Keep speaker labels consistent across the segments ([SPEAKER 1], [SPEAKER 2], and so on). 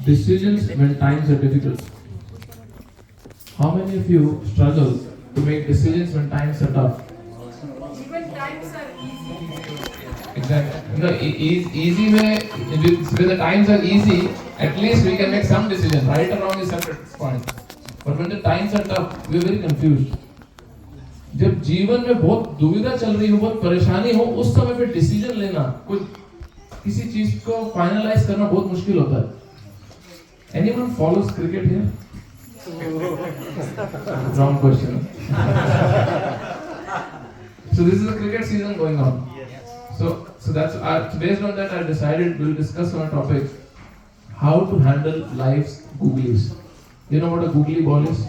[SPEAKER 1] decisions when times are difficult. How many of you struggle to make decisions when times are tough?
[SPEAKER 2] Even times are easy.
[SPEAKER 1] Exactly. Easy way, when the times are easy, at least we can make some decision. Right or wrong is separate point. But when the times are tough, we are very confused. जब जीवन में बहुत दुविधा चल रही हो, बहुत परेशानी हो, उस समय पे डिसीजन लेना, कुछ किसी चीज को फाइनलाइज करना बहुत मुश्किल होता है. Anyone follows cricket here? Wrong question. So this is a cricket season going on. So that's based on that I decided we'll discuss on a topic: how to handle life's googlies. You know what a googly ball is?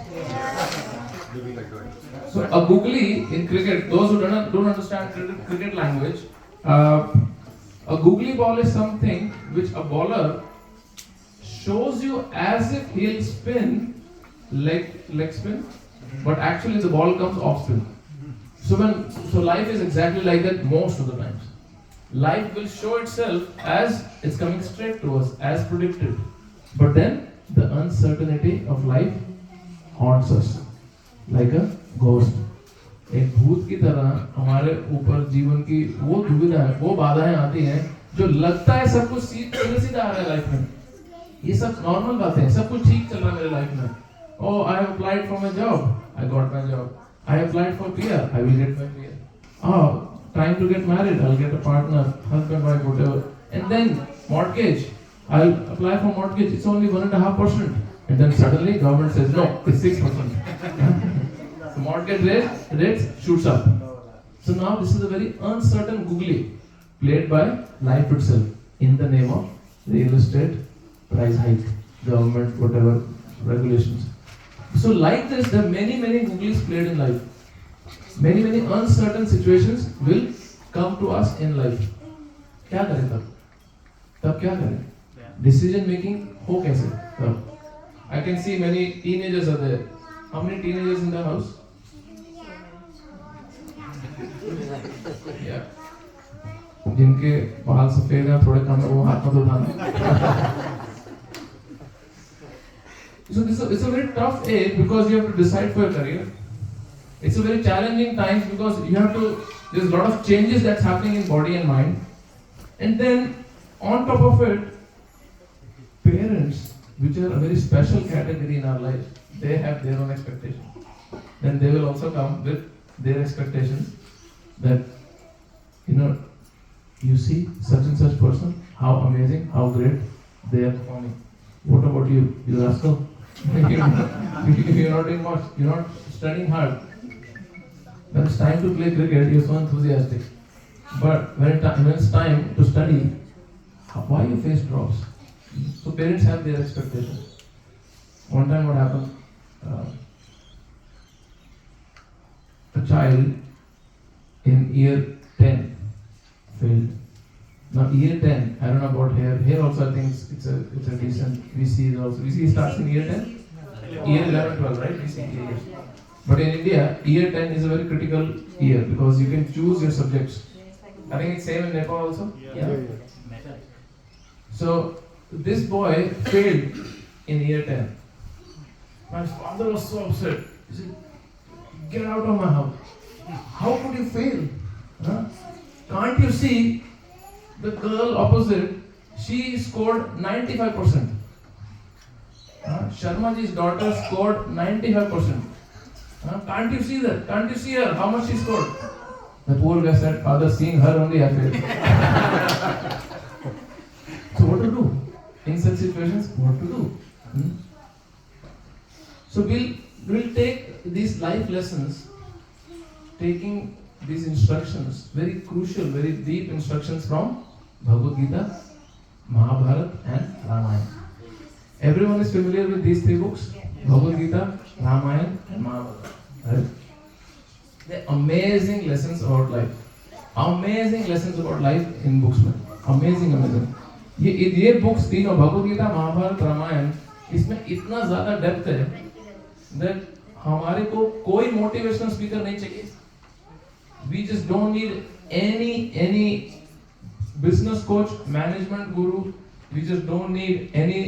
[SPEAKER 1] So a googly in cricket, those who don't understand cricket language, a googly ball is something which a bowler shows you as if he'll spin leg spin, but actually the ball comes off spin. So life is exactly like that most of the times. Life will show itself as it's coming straight to us, as predicted. But then the uncertainty of life haunts us like a ghost. एक भूत की तरह हमारे ऊपर जीवन की वो दुविधा है, वो बाधाएं आती हैं जो लगता है सब कुछ सीधा आ रहा है लाइफ में. ये सब नॉर्मल बातें हैं, सब कुछ ठीक चल रहा है मेरे लाइफ में. Oh, I have applied for my job. I got my job. I applied for PR. I will get my PR. Oh, trying to get married. I'll get a partner, husband, wife, whatever. And then mortgage. I'll apply for mortgage. It's only 1.5%. And then suddenly government says no, it's 6%. So mortgage rates shoots up. So now this is a very uncertain googly played by life itself in the name of real estate price hike, government, whatever regulations. So like this, there are many googlies played in life. Many uncertain situations will come to us in life. क्या करें तब क्या करें? Decision making हो कैसे तब? I can see many teenagers are there. How many teenagers in the house? Yeah. जिनके बाल सफेद हैं, थोड़े कम है, वो हाथ मत उठाना. So it's a very tough age because you have to decide for your career. It's a very challenging time because there's a lot of changes that's happening in body and mind. And then on top of it, parents, which are a very special category in our life, they have their own expectations. Then they will also come with their expectations that, you see such and such person, how amazing, how great they are performing. What about you? You rascal. You're not doing much, you're not studying hard. When it's time to play cricket, you're so enthusiastic. But when it's time to study, why your face drops? So parents have their expectations. One time what happened? A child in year 10 failed. Now year 10, I don't know about here. Here also I think it's a decent. VC starts in year 10? Year 11, 12, right? VC years. But in India, year 10 is a very critical year because you can choose your subjects. I think it's same in Nepal also. Yeah. So this boy failed in year 10. My father was so upset. He said, "Get out of my house. How could you fail? Huh? Can't you see the girl opposite? She scored 95%. Sharma ji's daughter scored 95%. Can't you see that? Can't you see her? How much she scored?" The poor guy said, "Father, seeing her only I failed." So what to do? In such situations, what to do? So we'll take these life lessons, taking these instructions, very crucial, very deep instructions from Bhagavad Gita, Mahabharata and Ramayana. Everyone is familiar with these three books? Bhagavad Gita, Ramayana and Mahabharata. Right? They're amazing lessons about life. Amazing lessons about life in books में. Amazing. ये books तीनों भगवद गीता, महाभारत, रामायण, इसमें इतना ज़्यादा depth है that हमारे को कोई मोटिवेशनल स्पीकर नहीं चाहिए. We just don't need any business coach, management guru. We just don't need any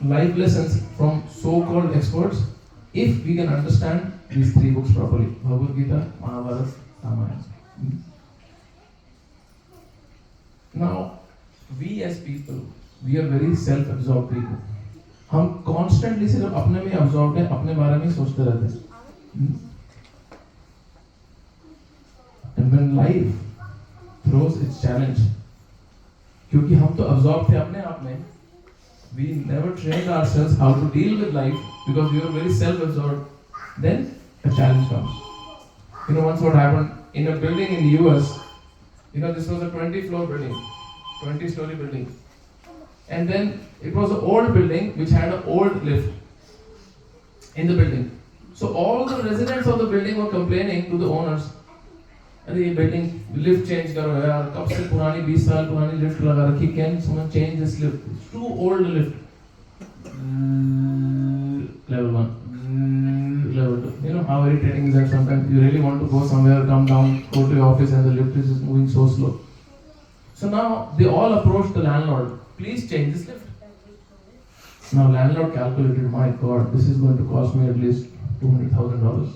[SPEAKER 1] life lessons from so-called experts if we can understand these three books properly: Bhagavad Gita, Mahabharata, Ramayana. Now, we as people, we are very self-absorbed people. हम constantly सिर्फ अपने में absorbed हैं, अपने बारे में सोचते रहते हैं. And when life throws its challenge, क्योंकि हम तो absorbed थे अपने आप में, we never trained ourselves how to deal with life because we were very self-absorbed. Then a challenge comes. You know, once what happened in a building in the US, you know, this was a 20-floor building, 20-story building. And then it was an old building which had an old lift in the building. So all the residents of the building were complaining to the owners, अरे ये building lift change करो यार, कब से पुरानी 20 साल पुरानी lift लगा रखी, can someone change this lift, it's too old lift. Level 1, level 2. You know how irritating is that? Sometimes you really want to go somewhere, come down, go to your office and the lift is just moving so slow. So now they all approached the landlord, please change this lift. Now landlord calculated, my god, this is going to cost me at least $200,000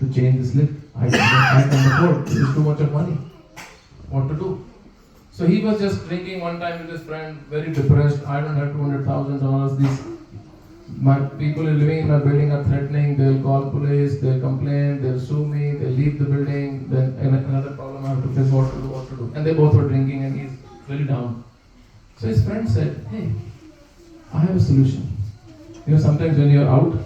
[SPEAKER 1] to change this lift. I can't afford, this is too much of money. What to do? So he was just drinking one time with his friend, very depressed. I don't have $200,000. My people living in my building are threatening, they'll call police, they'll complain, they'll sue me, they'll leave the building, then another problem I have to face, what to do. And they both were drinking and he's really down. So his friend said, hey, I have a solution. You know, sometimes when you're out,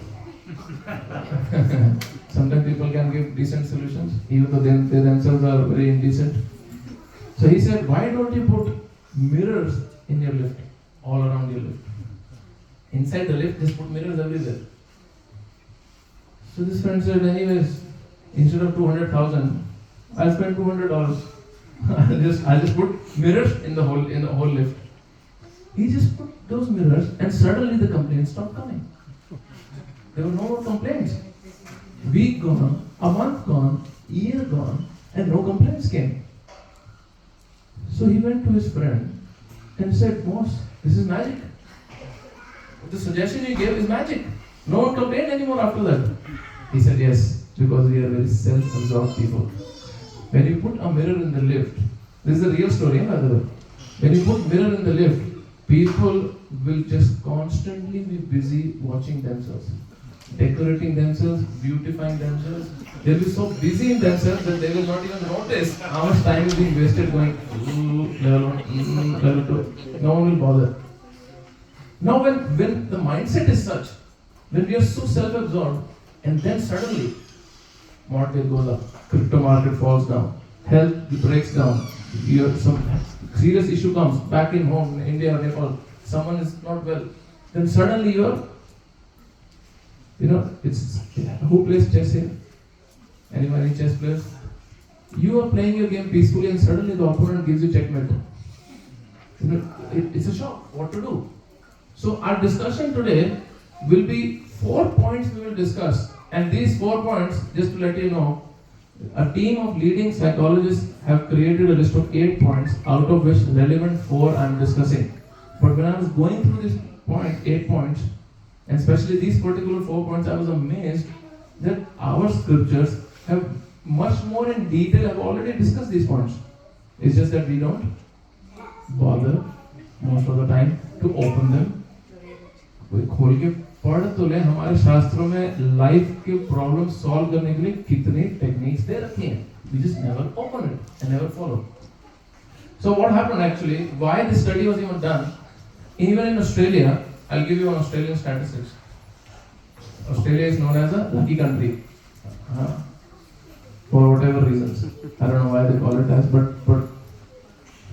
[SPEAKER 1] sometimes people can give decent solutions, even though they themselves are very indecent. So he said, why don't you put mirrors in your lift, all around your lift? Inside the lift, just put mirrors everywhere. So this friend said, anyways, instead of 200,000, I'll spend $200. I'll just put mirrors in the whole lift. He just put those mirrors, and suddenly the complaints stopped coming. There were no more complaints. Week gone, a month gone, year gone, and no complaints came. So he went to his friend and said, boss, this is magic. The suggestion you gave is magic. No one complained anymore after that. He said, yes, because we are very self-absorbed people. When you put a mirror in the lift, this is a real story, by the way. When you put mirror in the lift, people will just constantly be busy watching themselves, decorating themselves, beautifying themselves. They'll be so busy in themselves that they will not even notice how much time is being wasted going level 1, level 2. No one will bother. Now when the mindset is such, when we are so self-absorbed, and then suddenly market goes up, crypto market falls down, health breaks down, some serious issue comes back in home in India or Nepal, someone is not well, then suddenly it's who plays chess here? Anyone any chess players? You are playing your game peacefully and suddenly the opponent gives you checkmate. It's a shock. What to do? So our discussion today will be 4 points we will discuss, and these 4 points, just to let you know, a team of leading psychologists have created a list of 8 points, out of which relevant 4 I am discussing. But when I was going through this 8 points, and especially these particular 4 points, I was amazed that our scriptures have much more in detail, have already discussed these points. It's just that we don't bother most of the time to open them. कोई खोल के पढ़ तो ले, हमारे शास्त्रों में life के प्रॉब्लम सॉल्व करने के लिए कितनी टेक्निक्स दे रखी हैं. We just never open it and never follow. So what happened actually, why this study was even done, even in Australia, I'll give you an Australian statistics. Australia is known as a lucky country. For whatever reasons. I don't know why they call it as, but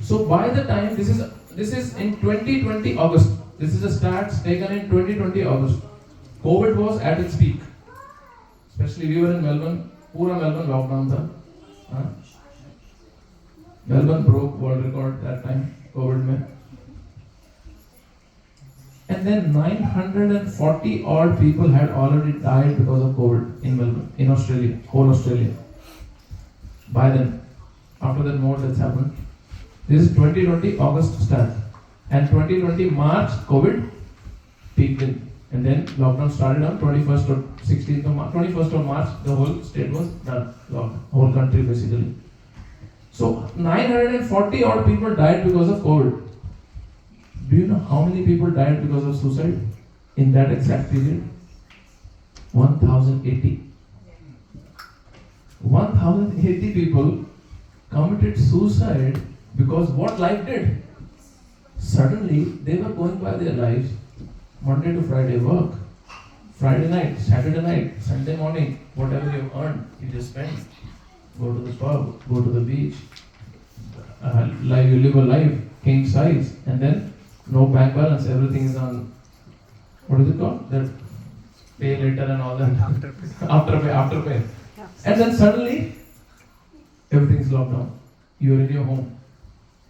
[SPEAKER 1] so by the time, this is in 2020 August. This is a stats taken in 2020 August. COVID was at its peak. Especially we were in Melbourne. Pura Melbourne lockdown tha. Melbourne broke world record that time, COVID mein. And then 940 odd people had already died because of COVID in Melbourne, in Australia, whole Australia. By then, after that more deaths happened. This is 2020 August stat. And 2020 March, COVID peaked in. And then lockdown started on 21st or 16th of March, 21st of March, the whole state was done, locked, whole country basically. So 940 odd people died because of COVID. Do you know how many people died because of suicide in that exact period? 1080. 1080 people committed suicide because what life did. Suddenly they were going by their lives, Monday to Friday work, Friday night, Saturday night, Sunday morning, whatever you've earned, you just spend. Go to the pub, go to the beach, you live a life king size, and then no bank balance, everything is on, what is it called? That pay later and all that. After pay. And then suddenly, everything is locked down. You are in your home.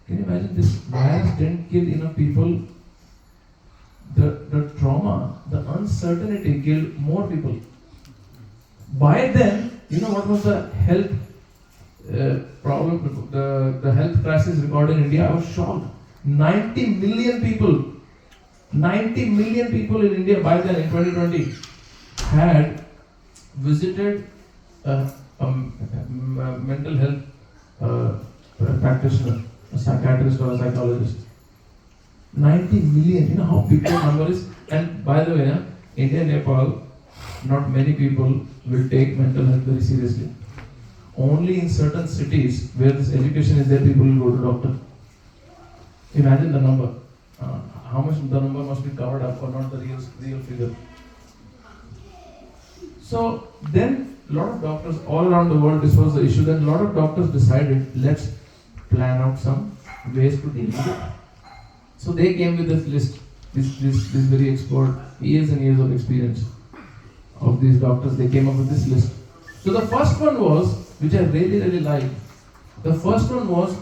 [SPEAKER 1] Can you imagine this virus didn't kill enough people? The trauma, the uncertainty killed more people. By then, you know what was the health problem, the health crisis recorded in India? I was shocked. 90 million people in India by then in 2020 had visited a mental health practitioner, a psychiatrist or a psychologist. 90 million, you know how big the number is? And by the way, India and Nepal, not many people will take mental health very seriously. Only in certain cities where this education is there, people will go to doctor. Imagine the number. How much the number must be covered up or not the real figure. So then a lot of doctors all around the world, this was the issue. Then a lot of doctors decided, let's plan out some ways to deal with it. So they came with this list, this very expert, years and years of experience of these doctors. They came up with this list. So the first one was, which I really liked. The first one was,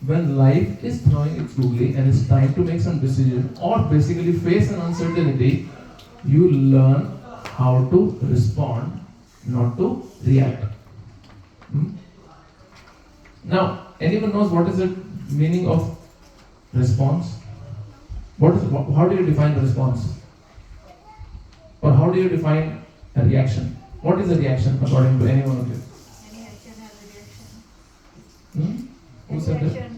[SPEAKER 1] when life is throwing its googly and it's time to make some decision or basically face an uncertainty, you learn how to respond, not to react. Now, anyone knows what is the meaning of response? How do you define response? Or how do you define a reaction? What is a reaction according to any one of you?
[SPEAKER 3] Any action has a reaction.
[SPEAKER 1] Who said that?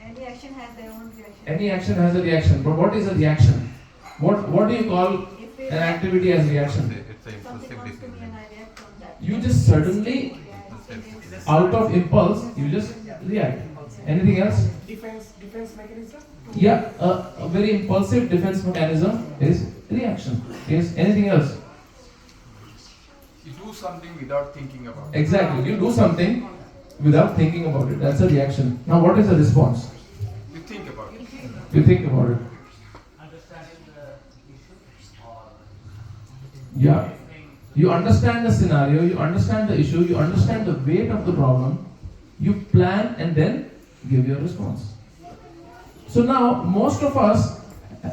[SPEAKER 3] Any action has their own reaction.
[SPEAKER 1] Any action has a reaction. But what is a reaction? What do you call an activity as reaction?
[SPEAKER 4] It's an
[SPEAKER 3] Something
[SPEAKER 4] impulsive
[SPEAKER 3] comes to me
[SPEAKER 4] decision.
[SPEAKER 3] and I react on that.
[SPEAKER 1] You just suddenly, out of impulse, you just react. Anything else?
[SPEAKER 2] Defense mechanism.
[SPEAKER 1] Yeah, a very impulsive defense mechanism is reaction. Yes, anything else?
[SPEAKER 5] You do something without thinking about it.
[SPEAKER 1] Exactly, you do something without thinking about it. That's a reaction. Now, what is a response?
[SPEAKER 5] You think about it.
[SPEAKER 1] You think about it.
[SPEAKER 6] Understanding the issue or
[SPEAKER 1] Yeah. You understand the scenario, you understand the issue, you understand the weight of the problem, you plan and then give your response. So now, most of us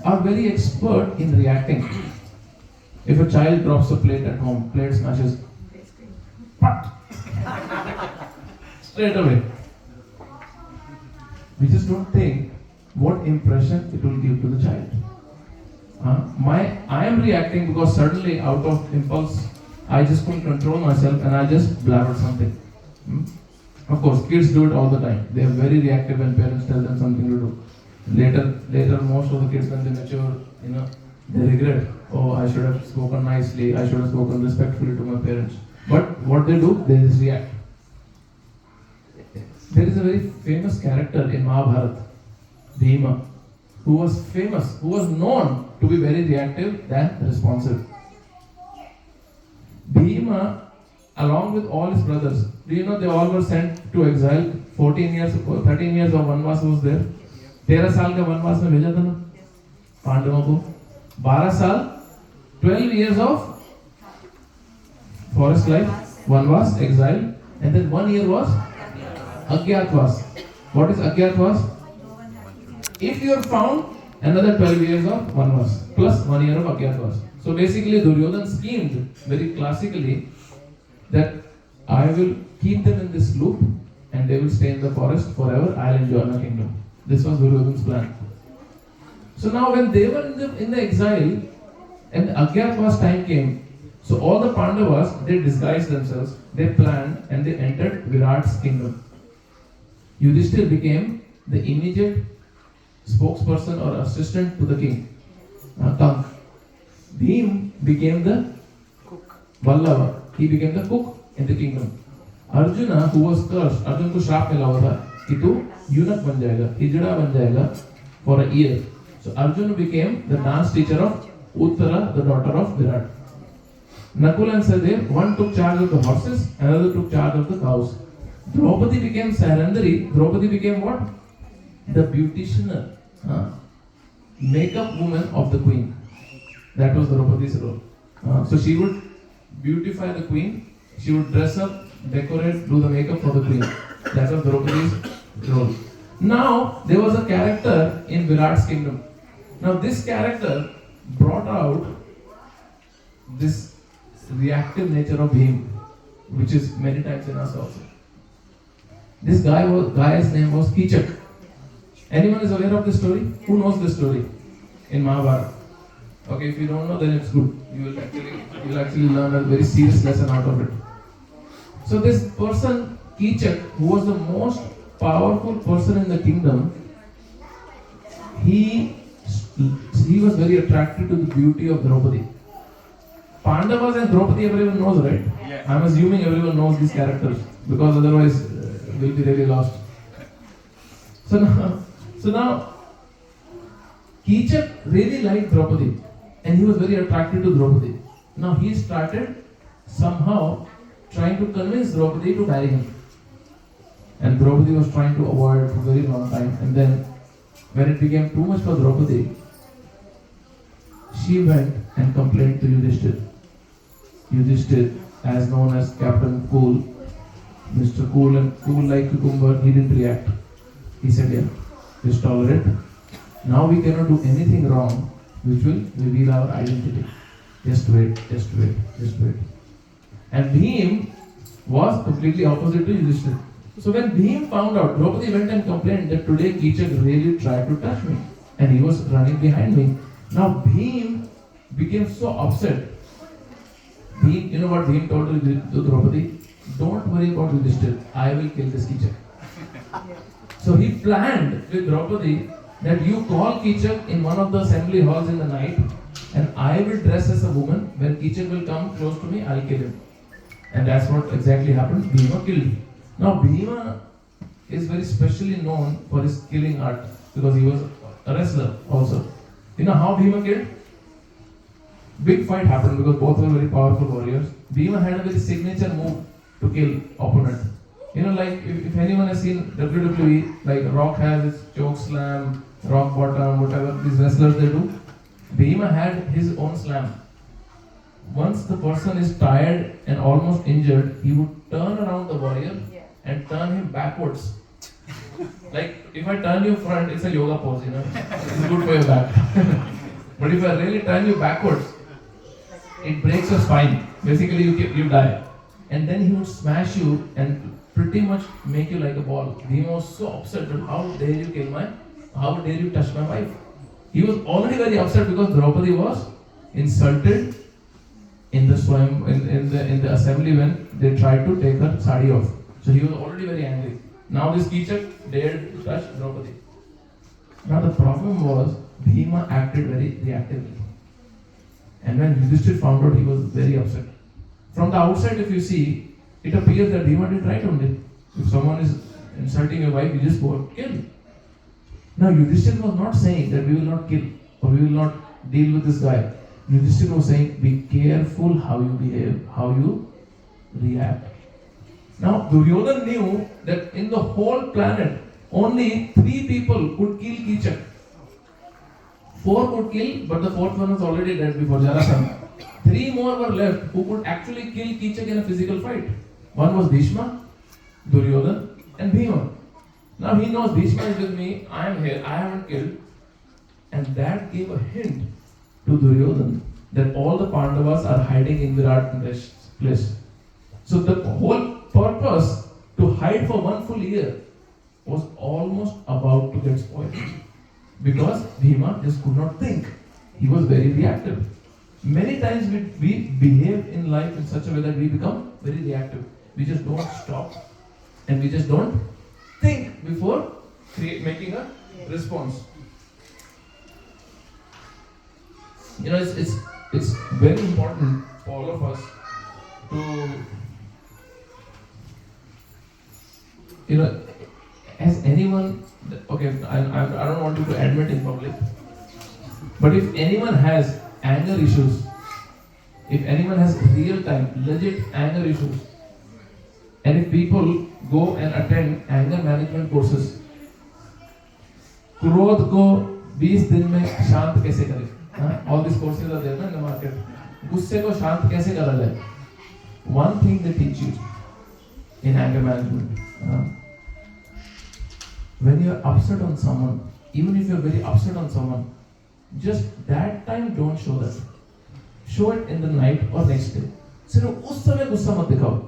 [SPEAKER 1] are very expert in reacting. If a child drops a plate at home, plate smashes, pat! Straight away. We just don't think what impression it will give to the child. I am reacting because suddenly out of impulse, I just couldn't control myself and I just blabbered something. Of course, kids do it all the time. They are very reactive when parents tell them something to do. Later, most of the kids when they mature, they regret. Oh, I should have spoken nicely. I should have spoken respectfully to my parents. But what they do, they just react. There is a very famous character in Mahabharata, Bhima, who was famous, who was known to be very reactive than responsive. Bhima, along with all his brothers, do you know they all were sent to exile? 13 years of vanvas was there. 13 साल का वनवास में भेजा था ना पांडवों को. 12 साल, 12 years of forest life, vanvas, exile, and then 1 year was Agyatwas. What is Agyatwas? If you are found, another 12 years of vanvas plus 1 year of Agyatwas. So basically, Duryodhan schemed very classically that I will keep them in this loop and they will stay in the forest forever. I'll enjoy my kingdom. This was Duryodhan's plan. So now, when they were in the exile, And the Agyatwas time came. So all the Pandavas, they disguised themselves, they planned and they entered Virat's kingdom. Yudhishthir became the immediate spokesperson or assistant to the king. Tank. Bhim became the Vallava. He became the cook in the kingdom. Arjuna, who was cursed, Arjun को श्राप मिला हुआ था कि तू eunuch बन जाएगा, हिजड़ा बन जाएगा for a year. So Arjuna became the dance teacher of Uttara, the daughter of Virat. Nakul and Sadev, one took charge of the horses, another took charge of the cows. Draupadi became Sarandari. Draupadi became what? The beautician, makeup woman of the queen. That was Draupadi's role. So she would beautify the queen. She would dress up, decorate, do the makeup for the queen. That was Draupadi's role. Now there was a character in Virat's kingdom. Now this character brought out this reactive nature of Bhim, which is many times in us also. This guy's name was Kichak. Anyone is aware of this story? Who knows this story in Mahabharata? Okay, if you don't know, then it's good. You will actually learn a very serious lesson out of it. So this person, Kichak, who was the most powerful person in the kingdom, he was very attracted to the beauty of Draupadi. Pandavas and Draupadi everyone knows, right?
[SPEAKER 5] Yeah.
[SPEAKER 1] I'm assuming everyone knows these characters because otherwise we'll be really lost. So now Kichak really liked Draupadi and he was very attracted to Draupadi. Now he started somehow trying to convince Draupadi to marry him. And Draupadi was trying to avoid it for a very long time. And then when it became too much for Draupadi, she went and complained to Yudhishthir. Yudhishthir, as known as Captain Cool, Mr. Cool and cool like cucumber, he didn't react. He said, yeah, just tolerate. Now we cannot do anything wrong which will reveal our identity. Just wait, just wait, just wait. And Bhim was completely opposite to Yudhishthir. So when Bhim found out, Draupadi went and complained that today Kichak really tried to touch me and he was running behind me. Now Bhim became so upset. Bhim, you know what Bhim told to Draupadi? Don't worry about Yudhishthir, I will kill this Kichak. So he planned with Draupadi that you call Kichak in one of the assembly halls in the night and I will dress as a woman. When Kichak will come close to me, I'll kill him. And that's what exactly happened. Bhima killed him. Now Bhima is very specially known for his killing art because he was a wrestler also. You know how Bhima killed? Big fight happened because both were very powerful warriors. Bhima had a very signature move to kill opponent. You know, like if anyone has seen WWE, like Rock has his choke slam, rock bottom, whatever these wrestlers they do. Bhima had his own slam. Once the person is tired and almost injured, he would turn around the warrior and turn him backwards. Like if I turn you front, it's a yoga pose, you know. It's good for your back. But if I really turn you backwards, it breaks your spine. Basically, you die. And then he would smash you and pretty much make you like a ball. He was so upset that how dare you touch my wife? He was already very upset because Draupadi was insulted in the assembly when they tried to take her sari off. So he was already very angry. Now this Kichak dared to touch Draupadi. Now the problem was Bhima acted very reactively. And when Yudhishthir found out, he was very upset. From the outside, if you see, it appears that Bhima did right only. If someone is insulting your wife, you just go and kill. Now Yudhishthir was not saying that we will not kill or we will not deal with this guy. Yudhishthir was saying, be careful how you behave, how you react. Now Duryodhan knew that in the whole planet, only 3 people could kill Kichak. 4 could kill, but the 4th one was already dead before Jarasandha. 3 more were left who could actually kill Kichak in a physical fight. One was Bhishma, Duryodhan, and Bhima. Now he knows Bhishma is with me, I am here, I haven't killed. And that gave a hint to Duryodhan that all the Pandavas are hiding in Virat's place. So the whole purpose to hide for 1 full year was almost about to get spoiled. Because Bhima just could not think. He was very reactive. Many times we behave in life in such a way that we become very reactive. We just don't stop and we just don't think before making a response. You know, it's very important for all of us to, you know, has anyone, okay, I don't want you to admit in public, but if anyone has anger issues, if anyone has real time, legit anger issues, and if people go and attend anger management courses, क्रोध को 20 दिन में शांत कैसे करें? All these courses are there in the market. गुस्से को शांत कैसे करा जाए? One thing they teach you in anger management. When you are upset on someone, even if you are very upset on someone, just that time don't show that. Show it in the night or next day. सिर्फ उस समय गुस्सा मत दिखाओ.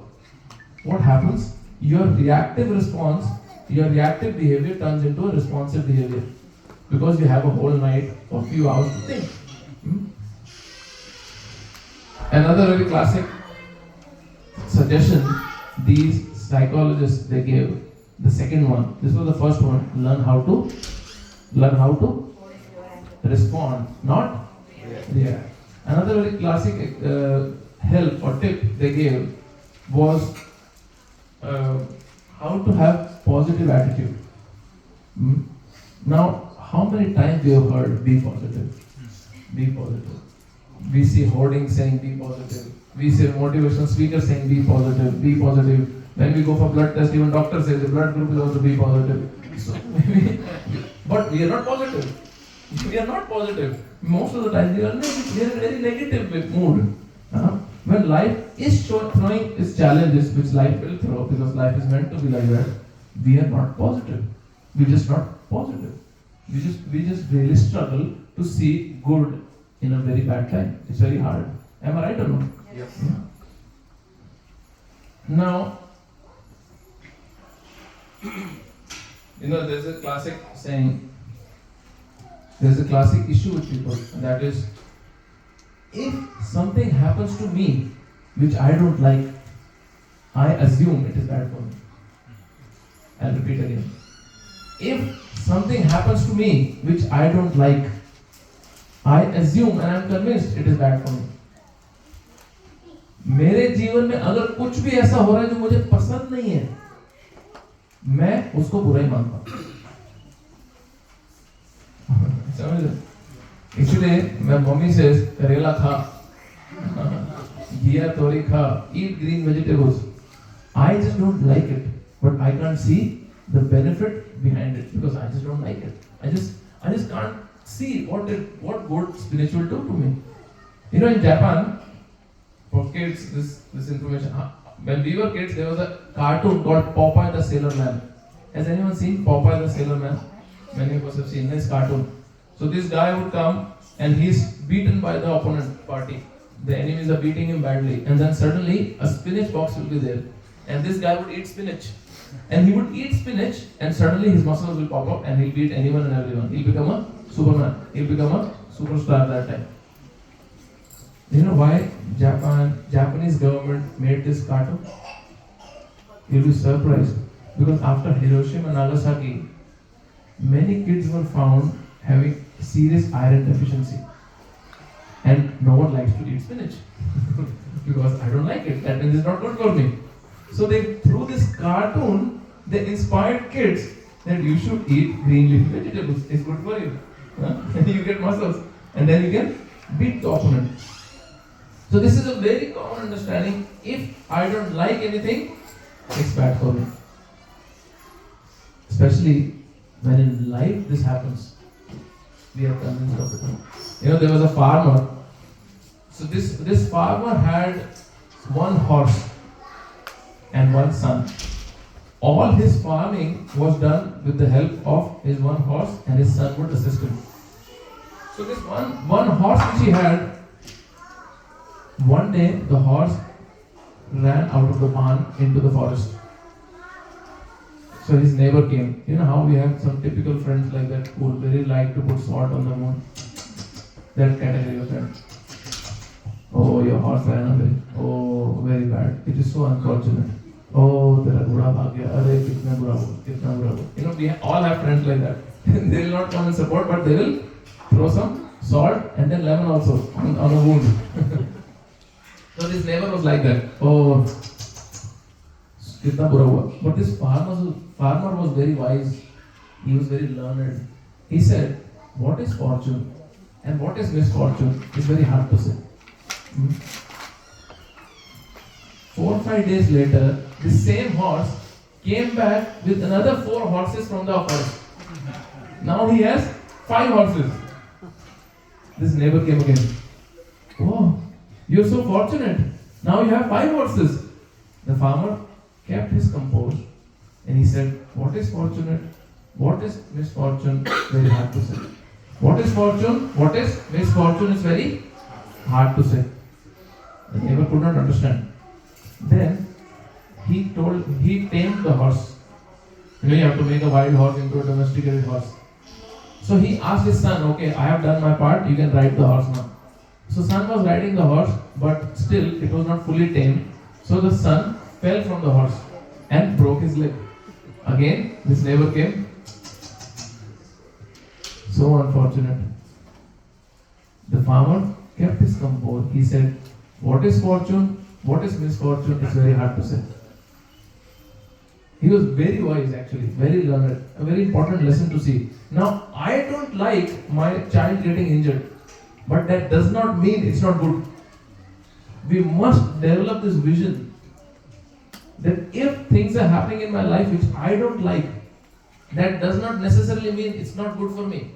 [SPEAKER 1] What happens? Your reactive response, your reactive behavior turns into a responsive behavior because you have a whole night or few hours to think. Another very classic suggestion these psychologists they gave, the second one, this was the first one, learn how to respond, not react. Another very classic help or tip they gave was how to have positive attitude. Now, how many times we have heard be positive? Be positive. We see hoardings saying be positive. We see motivational speakers saying be positive, be positive. When we go for blood test, even doctor says the blood group is also be positive. So but we are not positive. We are not positive. Most of the time we are in a very negative mood. When life is throwing its challenges, which life will throw, because life is meant to be like that, we are not positive. We are just not positive. We just really struggle to see good in a very bad time. It's very hard. Am I right or no?
[SPEAKER 5] Yes.
[SPEAKER 1] Now, you know, there's a classic saying, there's a classic issue with people, and that is, if something happens to me which I don't like, I assume it is bad for me. I'll repeat again. If something happens to me which I don't like, I assume and I'm convinced it is bad for me. मेरे जीवन में अगर कुछ भी ऐसा हो रहा है जो मुझे पसंद नहीं है, मैं उसको बुरा ही मानता हूं. समझ रहे? इसलिए मैं मम्मी से करेला खा, घिया तोरी खा, eat green vegetables. I just don't like it, but I can't see the benefit behind it because I just don't like it. I just can't see what good spinach will do to me. You know, in Japan, for kids, this information. When we were kids, there was a cartoon called Popeye the Sailor Man. Has anyone seen Popeye the Sailor Man? Many of us have seen this cartoon. So this guy would come and he's beaten by the opponent party. The enemies are beating him badly, and then suddenly a spinach box will be there, and this guy would eat spinach. And he would eat spinach, and suddenly his muscles will pop up, and he'll beat anyone and everyone. He'll become a Superman. He'll become a superstar at that time. You know why Japanese government made this cartoon? You'll be surprised. Because after Hiroshima and Nagasaki, many kids were found having serious iron deficiency. And no one likes to eat spinach. Because I don't like it. That means it's not good for me. So through this cartoon, they inspired kids that you should eat green leafy vegetables. It's good for you. And you get muscles. And then you can beat the opponent. So this is a very common understanding. If I don't like anything, it's bad for me. Especially when in life this happens. We are convinced of it. You know, there was a farmer. So this farmer had one horse and one son. All his farming was done with the help of his one horse, and his son would assist him. So this one horse which he had, one day the horse ran out of the barn into the forest. So his neighbor came. You know how we have some typical friends like that who would very like to put salt on the moon? That category of friends. horse ran away. Oh, very bad. It is so unfortunate. Oh, तेरा घोड़ा भाग गया. अरे कितना बुरा हुआ, कितना बुरा हुआ. You know, we all have friends like that. They will not come and support, but they will throw some salt and then lemon also on a wound. So this neighbor was like that. Oh, कितना बुरा हुआ. But this farmer was very wise. He was very learned. He said, what is fortune and what is misfortune is very hard to say. 4 or 5 days later, the same horse came back with another 4 horses from the forest. Now he has 5 horses. This neighbor came again. Oh, you're so fortunate. Now you have 5 horses. The farmer kept his composure and he said, what is fortunate? What is misfortune? Very hard to say. What is fortune? What is misfortune is very hard to say. The neighbor could not understand. Then he tamed the horse. You know, you have to make a wild horse into a domesticated horse. So he asked his son, okay, I have done my part, you can ride the horse now. So son was riding the horse, but still it was not fully tamed. So the son fell from the horse and broke his leg. Again, this neighbor came. So unfortunate. The farmer kept his composure. He said, what is fortune? What is misfortune? It's very hard to say. He was very wise actually, very learned. A very important lesson to see. Now, I don't like my child getting injured, but that does not mean it's not good. We must develop this vision that if things are happening in my life which I don't like, that does not necessarily mean it's not good for me.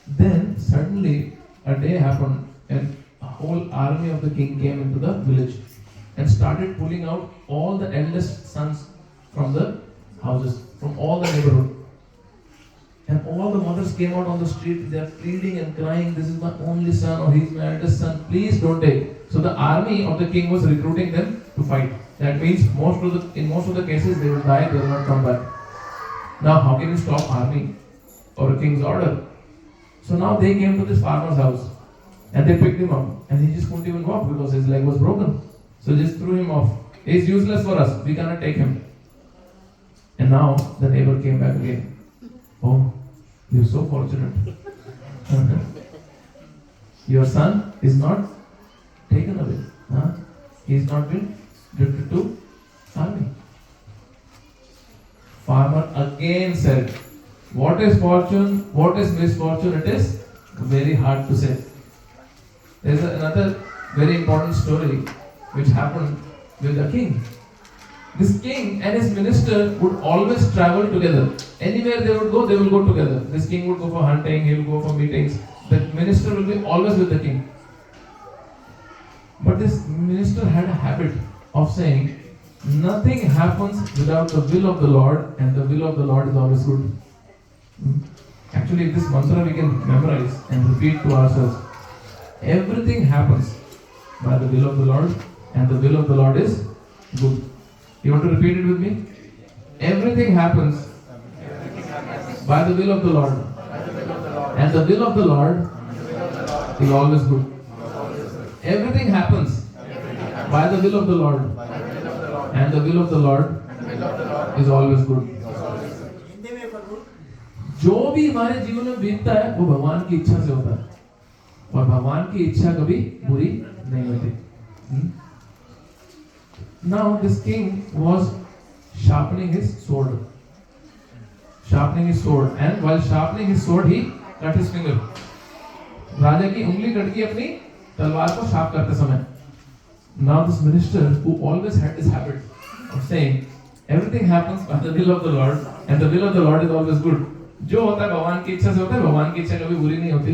[SPEAKER 1] Then suddenly a day happened and a whole army of the king came into the village and started pulling out all the eldest sons from the houses, from all the neighborhood. And all the mothers came out on the street, they are pleading and crying, this is my only son or he's my eldest son, please don't take. So the army of the king was recruiting them to fight. That means in most of the cases they will die, they will not come back. Now how can you stop army or a king's order? So now they came to this farmer's house and they picked him up and he just couldn't even walk because his leg was broken. So just threw him off. He's useless for us, we cannot take him. And now the neighbor came back again. Oh, you're so fortunate. Your son is not taken away. He's not been drifted to army. Farmer again said, what is fortune, what is misfortune? It is very hard to say. There is another very important story which happened with the king. This king and his minister would always travel together. Anywhere they would go, they will go together. This king would go for hunting, he will go for meetings. The minister will be always with the king. But this minister had a habit of saying, nothing happens without the will of the Lord, and the will of the Lord is always good. Actually, this mantra we can memorize and repeat to ourselves. Everything happens by the will of the Lord, and the will of the Lord is good. You want to repeat it with me? Everything happens by the will of the Lord, and the will of the Lord is always good. Everything happens by the will of the Lord, and the will of the Lord is always good. जो भी हमारे जीवन में बीतता है वो भगवान की इच्छा से होता है और भगवान की इच्छा कभी बुरी नहीं होती. Now this king was sharpening his sword. And while sharpening his sword he cut his finger. राजा की उंगली कट गई अपनी तलवार को शार्प करते समय. Now this minister who always had this habit of saying everything happens by the will of the Lord and the will of the Lord is always good. जो होता है भगवान की इच्छा से होता है, भगवान की इच्छा कभी बुरी नहीं होती.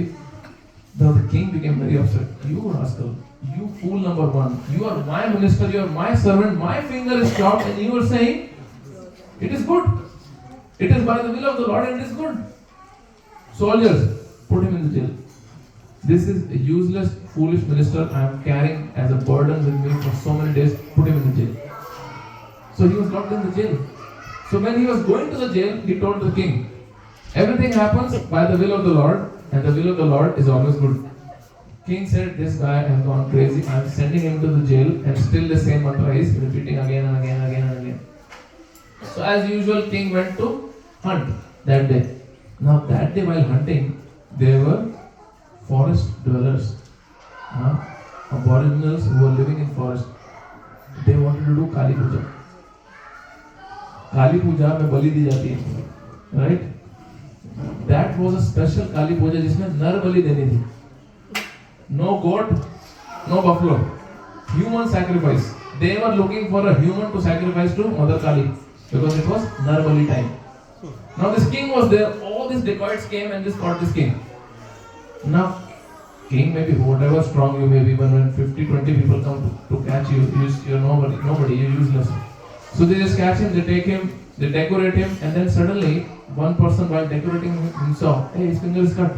[SPEAKER 1] The king became very upset. You rascal, you fool number one. You are my minister, you are my servant, my finger is chopped and you are saying it is good. It is by the will of the Lord and it is good. Soldiers, put him in the jail. This is a useless, foolish minister I am carrying as a burden with me for so many days. Put him in the jail. So he was locked in the jail. So when he was going to the jail, he told the king, everything happens by the will of the Lord and the will of the Lord is always good. King said, this guy has gone crazy. I'm sending him to the jail, and still the same mantra is repeating again and again and again and again. So as usual, king went to hunt that day. Now that day while hunting, there were forest dwellers, aboriginals who were living in forest. They wanted to do Kali Puja. Kali Puja में बलि दी जाती है, right? That was a special Kali Puja जिसमें नर बलि देनी थी. No goat, no buffalo, human sacrifice. They were looking for a human to sacrifice to Mother Kali because it was Nar Bali time. Now this king was there. All these dacoits came and just caught this king. Now, king may be whatever strong you may be, but when 50-20 people come to catch you, you're nobody, you're useless. So they just catch him, they take him, they decorate him, and then suddenly one person while decorating him saw, hey, his finger is cut.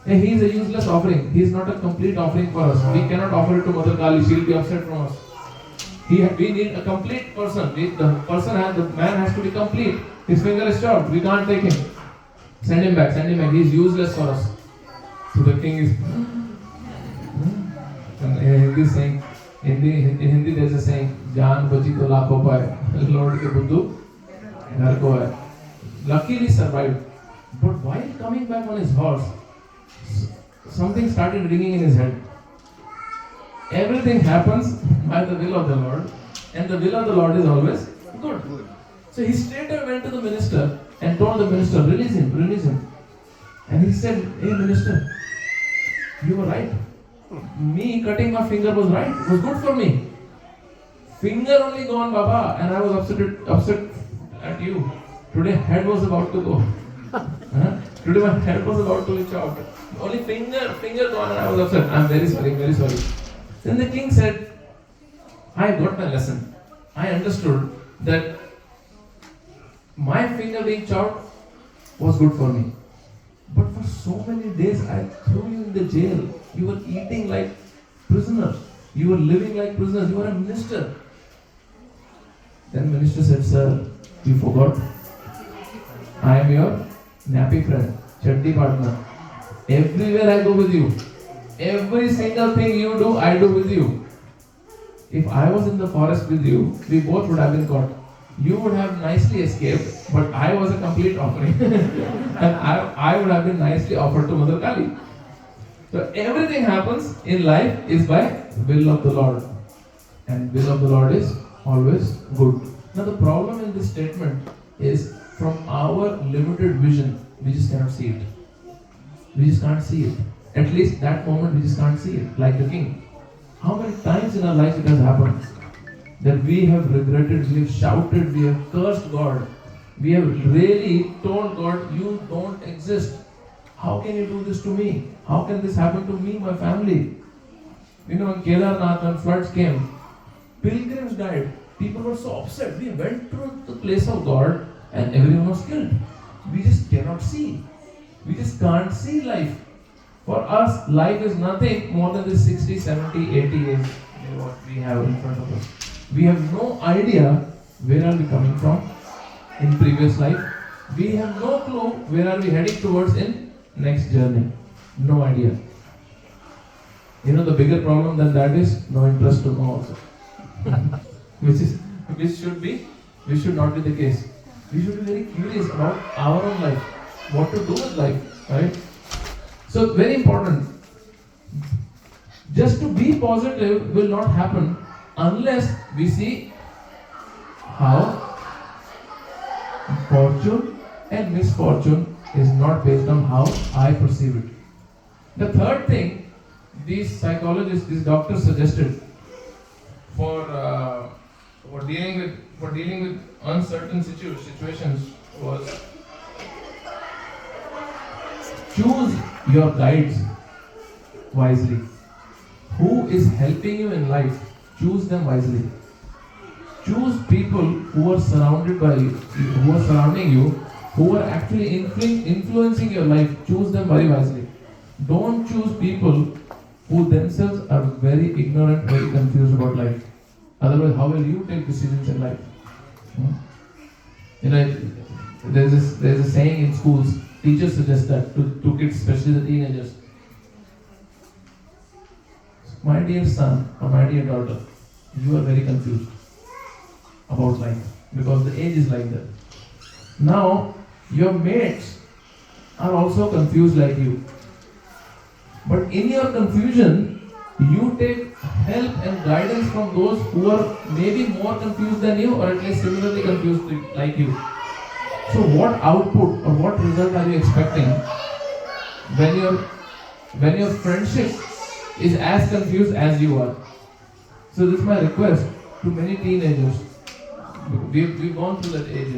[SPEAKER 1] Hey, he is a useless offering. He is not a complete offering for us. We cannot offer it to Mother Kali. She will be upset from us. We need a complete person. The man has to be complete. His finger is chopped. We can't take him. Send him back. He is useless for us. So the king is. In Hindi there is a saying, "Jaan bachi to lakhon paye." Lord ke buddhu ghar ko hai. Luckily survived. But while coming back on his horse, something started ringing in his head. Everything happens by the will of the Lord, and the will of the Lord is always good. So he straight away went to the minister and told the minister, release him. And he said, hey minister, you were right. Me cutting my finger was right, it was good for me. Finger only gone, Baba, and I was upset at you. Today head was about to go. Today my head was about to be chopped. Only finger gone, and I was upset. I'm very sorry. Then the king said, I got my lesson. I understood that my finger being chopped was good for me. But for so many days I threw you in the jail. You were eating like prisoners. You were living like prisoners. You were a minister. Then minister said, sir, you forgot. I am your nappy friend, chatti partner. Everywhere I go with you. Every single thing you do, I do with you. If I was in the forest with you, we both would have been caught. You would have nicely escaped, but I was a complete offering. And I would have been nicely offered to Mother Kali. So everything happens in life is by will of the Lord. And will of the Lord is always good. Now the problem in this statement is from our limited vision, we just cannot see it. We just can't see it. At least that moment we just can't see it, like the king. How many times in our life it has happened that we have regretted, we have shouted, we have cursed God. We have really told God, you don't exist. How can you do this to me? How can this happen to me, my family? You know, in Kedarnath, when floods came, pilgrims died. People were so upset. We went to the place of God and everyone was killed. We just cannot see. We just can't see life. For us, life is nothing more than the 60, 70, 80 years what we have in front of us. We have no idea where are we coming from in previous life. We have no clue where are we heading towards in next journey. No idea. You know the bigger problem than that is no interest to know also. which should not be the case. We should be very curious about our own life, what to do with life, right? So very important. Just to be positive will not happen unless we see how fortune and misfortune is not based on how I perceive it. The third thing these psychologists, these doctors suggested for dealing with uncertain situations was choose your guides wisely. Who is helping you in life? Choose them wisely. Choose people who are surrounded by you, who are surrounding you, who are actually influencing your life. Choose them very wisely. Don't choose people who themselves are very ignorant, very confused about life. Otherwise, how will you take decisions in life? You know, there's a saying in schools. Teachers suggest that to kids, especially the teenagers. my dear son or my dear daughter, you are very confused about life because the age is like that. Now, your mates are also confused like you. But in your confusion, you take help and guidance from those who are maybe more confused than you or at least similarly confused like you. So what output or what result are you expecting when your friendship is as confused as you are? So this is my request to many teenagers. We've gone through that age,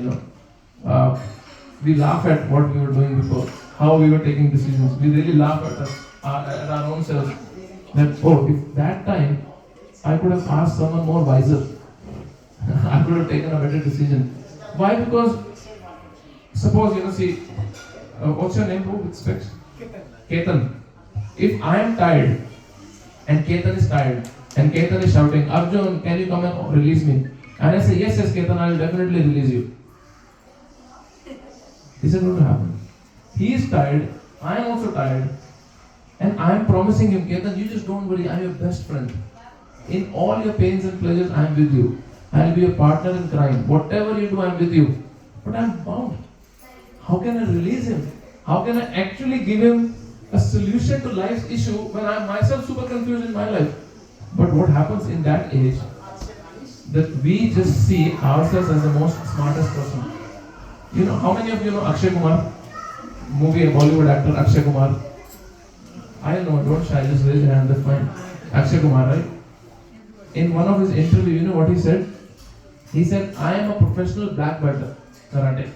[SPEAKER 1] we laugh at what we were doing before, how we were taking decisions. We really laugh at us, at our own selves. That, oh, if that time I could have asked someone more wiser, I could have taken a better decision. Why? Because suppose, what's your name, bro, with specs? Ketan. If I am tired and Ketan is tired and Ketan is shouting, Arjun, can you come and release me? And I say, yes, Ketan, I will definitely release you. Is it going to happen? He is tired, I am also tired, and I am promising him, Ketan, you just don't worry, I am your best friend. In all your pains and pleasures, I am with you. I will be your partner in crime. Whatever you do, I am with you. But I am bound. How can I release him? How can I actually give him a solution to life's issue when I am myself super confused in my life? But what happens in that age, that we just see ourselves as the most smartest person. How many of you know Akshay Kumar? Movie, Bollywood actor Akshay Kumar. I know, don't shy, just raise your hand, that's fine. Akshay Kumar, right? In one of his interviews, you know what he said? He said, I am a professional black belt, karate.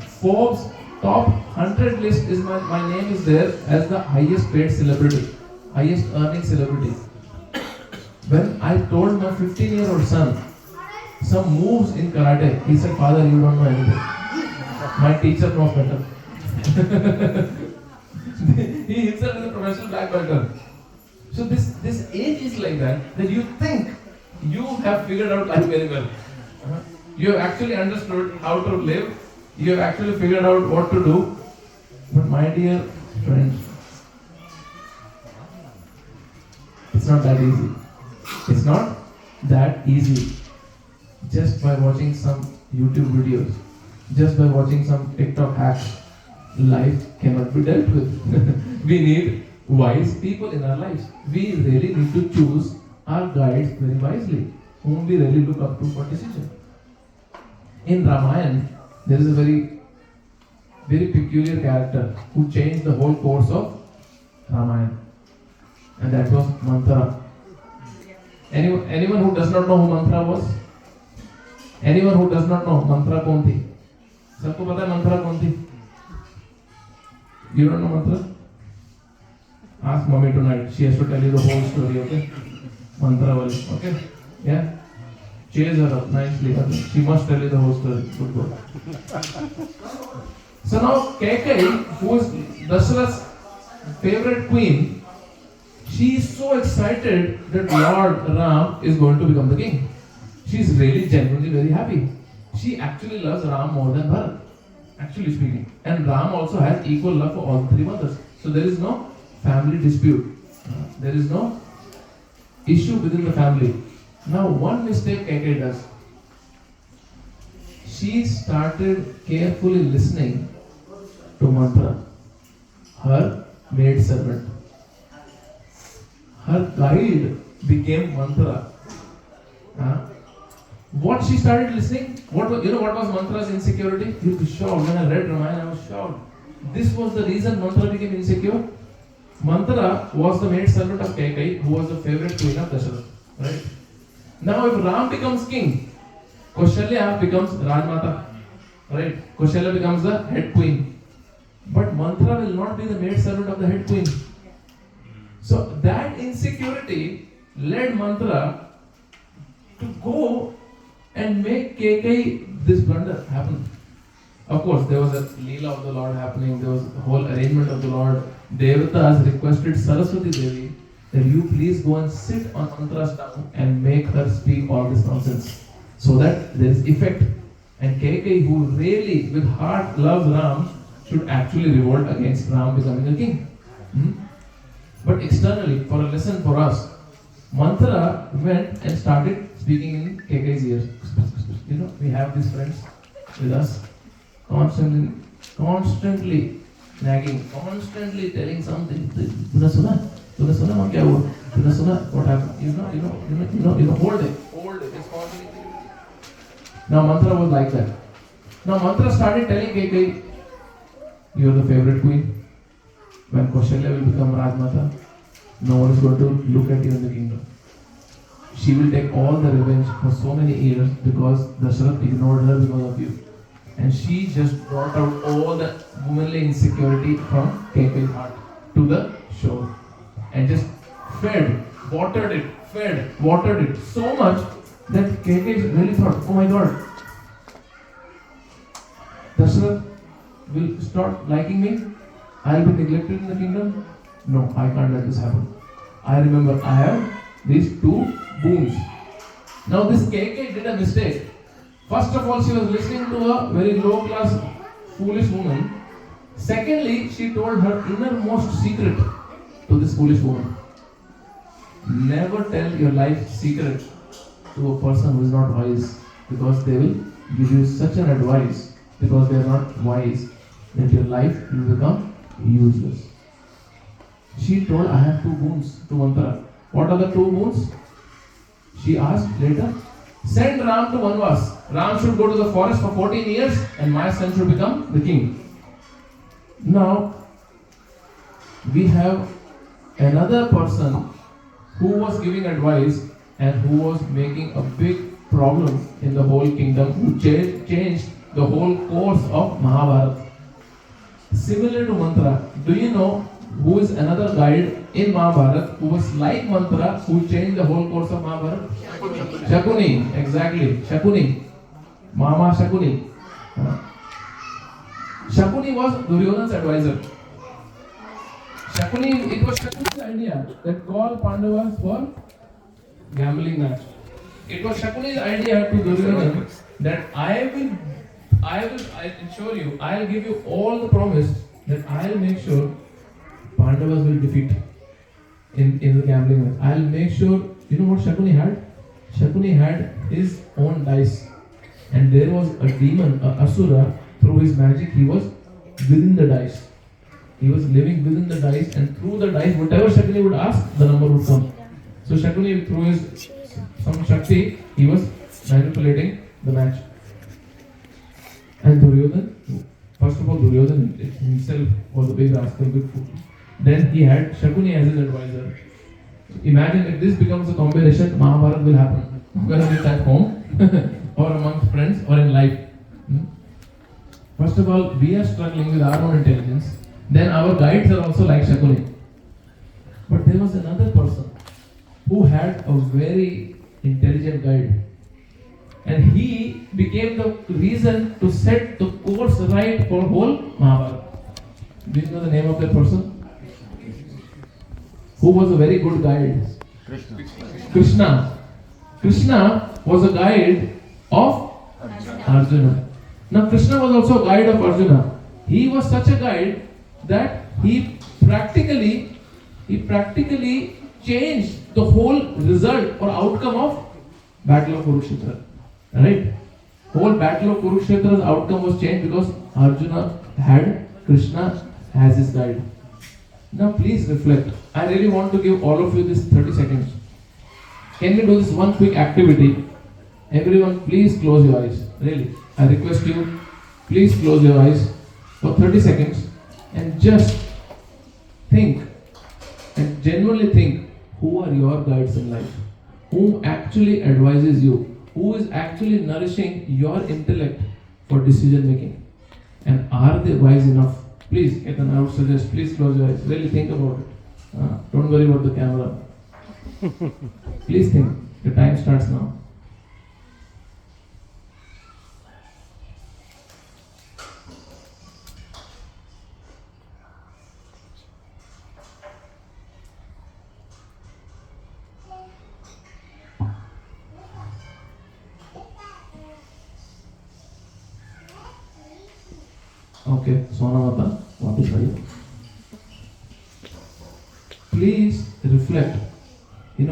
[SPEAKER 1] Forbes top 100 list is my name is there as the highest paid celebrity, highest earning celebrity. When I told my 15-year-old son some moves in karate, he said, Father, you don't know anything. My teacher knows better. He himself is a professional black belter. So this age is like that you think you have figured out life very well. You have actually understood how to live. You have actually figured out what to do. But my dear friends, it's not that easy. It's not that easy. Just by watching some YouTube videos, just by watching some TikTok hacks, life cannot be dealt with. We need wise people in our lives. We really need to choose our guides very wisely, whom we really look up to for decision. In Ramayana, there is a very, very peculiar character who changed the whole course of Ramayana, and that was Manthara. Anyone who does not know who Manthara was? Anyone who does not know Manthara कौन थी? सबको पता है Manthara कौन थी? You don't know Manthara? Ask mommy tonight. She has to tell you the whole story, okay? Manthara wali, okay? Yeah? Chase her up nicely. She must tell you the whole story. Good boy. So now Kaikai, who is Dasharath's favorite queen, she is so excited that Lord Ram is going to become the king. She is really genuinely very happy. She actually loves Ram more than Bharat, actually speaking. And Ram also has equal love for all three mothers. So there is no family dispute. There is no issue within the family. Now one mistake Kaikai does. She started carefully listening to Manthara, her maid servant. Her guide became Manthara. What she started listening, what was Manthara's insecurity? You'll be shocked. When I read Ramayana, I was shocked. This was the reason Manthara became insecure. Manthara was the maid servant of Kaikai, who was the favorite queen of Dasharath. Right? Now, if Ram becomes king, Kaushalya becomes Rajmata. Right? Kaushalya becomes the head queen. But Manthara will not be the maid servant of the head queen. So that insecurity led Manthara to go and make Kaikai this blunder happen. Of course, there was a Leela of the Lord happening, there was a whole arrangement of the Lord. Devatas requested Saraswati Devi that you please go and sit on Manthara's tongue and make her speak all this nonsense, so that there is effect. And Kaikai, who really with heart loves Ram, should actually revolt against Ram becoming a king. But externally, for a lesson for us, Mantra went and started speaking in KK's ears. You know, we have these friends with us, constantly nagging, constantly telling something. Tuna suna man kya hua? Tuna suna what happened? You know, whole day. It's constantly. Now Mantra was like that. Now Mantra started telling KK, you are the favorite queen. When Kaushalya will become Rajmata, no one is going to look at you in the kingdom. She will take all the revenge for so many years because Dasharath ignored her because of you. And she just brought out all the womanly insecurity from KK's heart to the shore. And just watered it so much that KK really thought, oh my god, Dasharath will start liking me? I'll be neglected in the kingdom? No, I can't let this happen. I remember I have these two boons. Now this KK did a mistake. First of all, she was listening to a very low class, foolish woman. Secondly, she told her innermost secret to this foolish woman. Never tell your life secret to a person who is not wise, because they will give you such an advice because they are not wise that your life will become useless. She told, I have two boons to Mantra. What are the two boons? She asked later, send Ram to Vanvas. Ram should go to the forest for 14 years and my son should become the king. Now, we have another person who was giving advice and who was making a big problem in the whole kingdom, who changed the whole course of Mahabharata. Similar to Mantra, do you know who is another guide in Mahabharata who was like Mantra, who changed the whole course of Mahabharata? Shakuni, exactly. Shakuni. Mama Shakuni. Shakuni was Duryodhana's advisor. It was Shakuni's idea that call Pandavas for gambling match. It was Shakuni's idea to Duryodhana that I assure you, I'll give you all the promise that I'll make sure Pandavas will defeat in the gambling match. I'll make sure, you know what Shakuni had? Shakuni had his own dice. And there was a demon, a Asura, through his magic, he was within the dice. He was living within the dice, and through the dice, whatever Shakuni would ask, the number would come. So Shakuni, through his some Shakti, he was manipulating the match. And Duryodhana, first of all, Duryodhana himself was a big rascal, big fool. Then he had Shakuni as his advisor. Imagine if this becomes a combination, Mahabharata will happen. Whether it's at home, or amongst friends, or in life. First of all, we are struggling with our own intelligence. Then our guides are also like Shakuni. But there was another person who had a very intelligent guide. And he became the reason to set the course right for whole Mahabharata. Do you know the name of that person? Who was a very good guide? Krishna. Krishna was a guide of Arjuna. Now Krishna was also a guide of Arjuna. He was such a guide that he practically changed the whole result or outcome of Battle of Kurukshetra. Right? Whole Battle of Kurukshetra's outcome was changed because Arjuna had Krishna as his guide. Now please reflect. I really want to give all of you this 30 seconds. Can we do this one quick activity? Everyone, please close your eyes. Really, I request you, please close your eyes for 30 seconds and just think and genuinely think, who are your guides in life? Who actually advises you? Who is actually nourishing your intellect for decision making? And are they wise enough? Please, Ketan, I would suggest, please close your eyes. Really think about it. Don't worry about the camera. Please think. The time starts now. Okay, सोना मत वापस आइए. please reflect.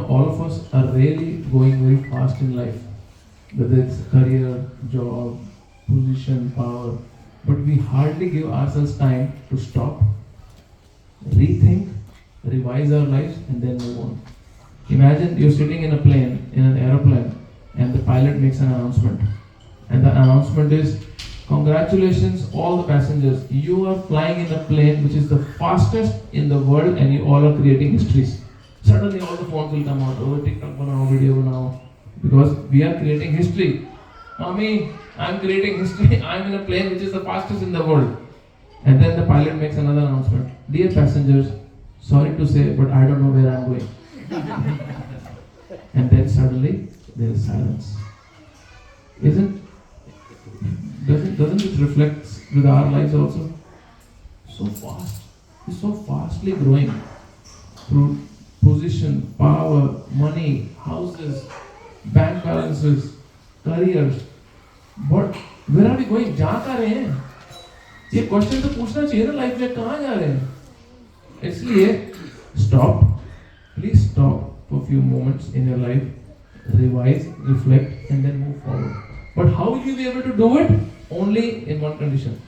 [SPEAKER 1] All of us are really going very fast in life, whether it's career, job, position, power, but we hardly give ourselves time to stop, rethink, revise our lives, and then move on. Imagine you're sitting in an aeroplane, and the pilot makes an announcement. And the announcement is, congratulations all the passengers, you are flying in a plane which is the fastest in the world and you all are creating histories. Suddenly all the phones will come out, oh TikTok banao, video banao, because we are creating history. Mommy, I'm creating history, I'm in a plane which is the fastest in the world. And then the pilot makes another announcement. Dear passengers, sorry to say, but I don't know where I'm going. And then suddenly there is silence. Doesn't it reflect with our lives also? So fast. It's so fastly growing through position, power, money, houses, bank balances, careers. But where are we going? जहाँ कहाँ रहे हैं? ये question तो पूछना चाहिए ना life में, कहाँ जा रहे हैं? इसलिए stop. Please stop for a few moments in your life, revise, reflect, and then move forward. But how will you be able to do it? Only in one condition.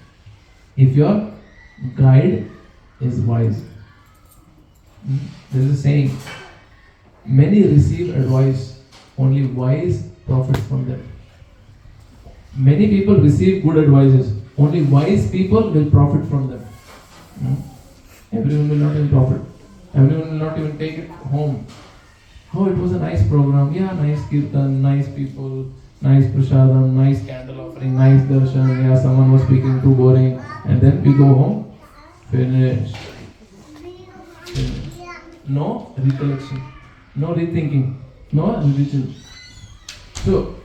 [SPEAKER 1] If your guide is wise. There is a saying, many receive advice, only wise profit from them. Many people receive good advices, only wise people will profit from them. Everyone will not even profit. Everyone will not even take it home. Oh, it was a nice program. Yeah, nice kirtan, nice people, nice prasadam, nice candle offering, nice darshan. Yeah, someone was speaking too boring. And then we go home, finished. No recollection, no rethinking, no revision. So,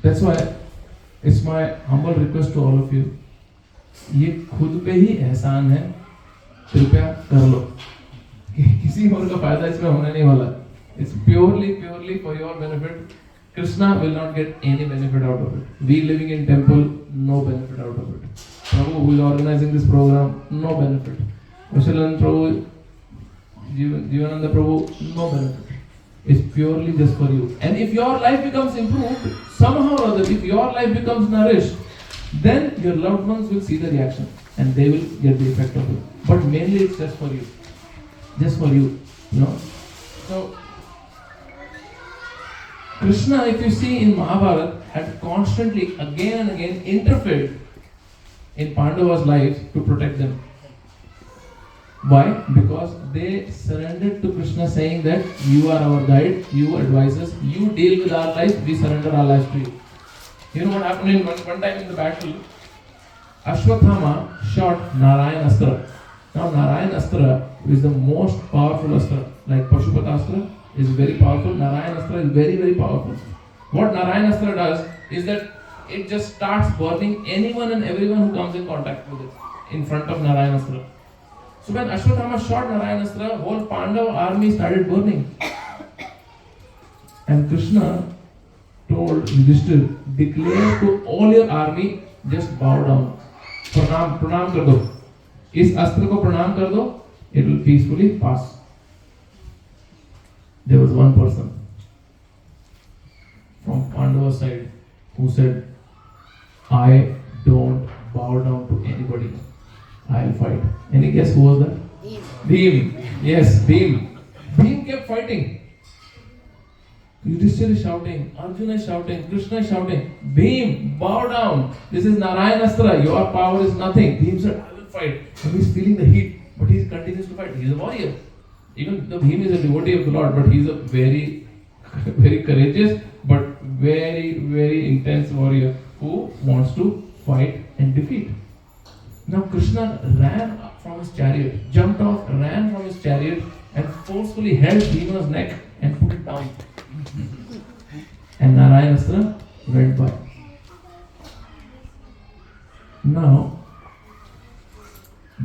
[SPEAKER 1] that's why it's my humble request to all of you. ये खुद पे ही एहसान है, कृपया कर लो. किसी और का फायदा इसमें होने नहीं वाला. It's purely for your benefit. Krishna will not get any benefit out of it. We living in temple, no benefit out of it. Prabhu who is organizing this program, no benefit. Vashilan Prabhu, Jivananda Prabhu, no benefit. It's purely just for you. And if your life becomes improved, somehow or other, if your life becomes nourished, then your loved ones will see the reaction and they will get the effect of it. But mainly it's just for you. Just for you. So, Krishna, if you see in Mahabharata, had constantly, again and again, interfered in Pandava's life to protect them. Why? Because they surrendered to Krishna, saying that you are our guide, you advise us, you deal with our life, we surrender our lives to you. You know what happened in one time in the battle? Ashwathama shot Narayan Astra. Now Narayan Astra is the most powerful Astra. Like Pashupatastra is very powerful, Narayan Astra is very, very powerful. What Narayan Astra does is that it just starts burning anyone and everyone who comes in contact with it in front of Narayan Astra. So when Ashwathama shot Narayan Astra, whole Pandava army started burning. And Krishna told Yudhishthir, declare to all your army, just bow down. Pranam kar do. Is Astra ko pranam kar do, it will peacefully pass. There was one person from Pandava side who said, I don't bow down to anybody. I'll fight. Any guess who was that? Bhim. Yes, Bhim. Bhim kept fighting. Yudhishthira is shouting, Arjuna is shouting, Krishna is shouting, Bhim, bow down. This is Narayan Astra. Your power is nothing. Bhim said, I will fight. And he's feeling the heat, but he continues to fight. He's a warrior. Even though Bhim is a devotee of the Lord, but he's a very, very courageous, but very, very intense warrior who wants to fight and defeat. Now Krishna ran from his chariot, jumped off, ran from his chariot and forcefully held Bhima's neck and put it down. And Narayan Astra went by. Now,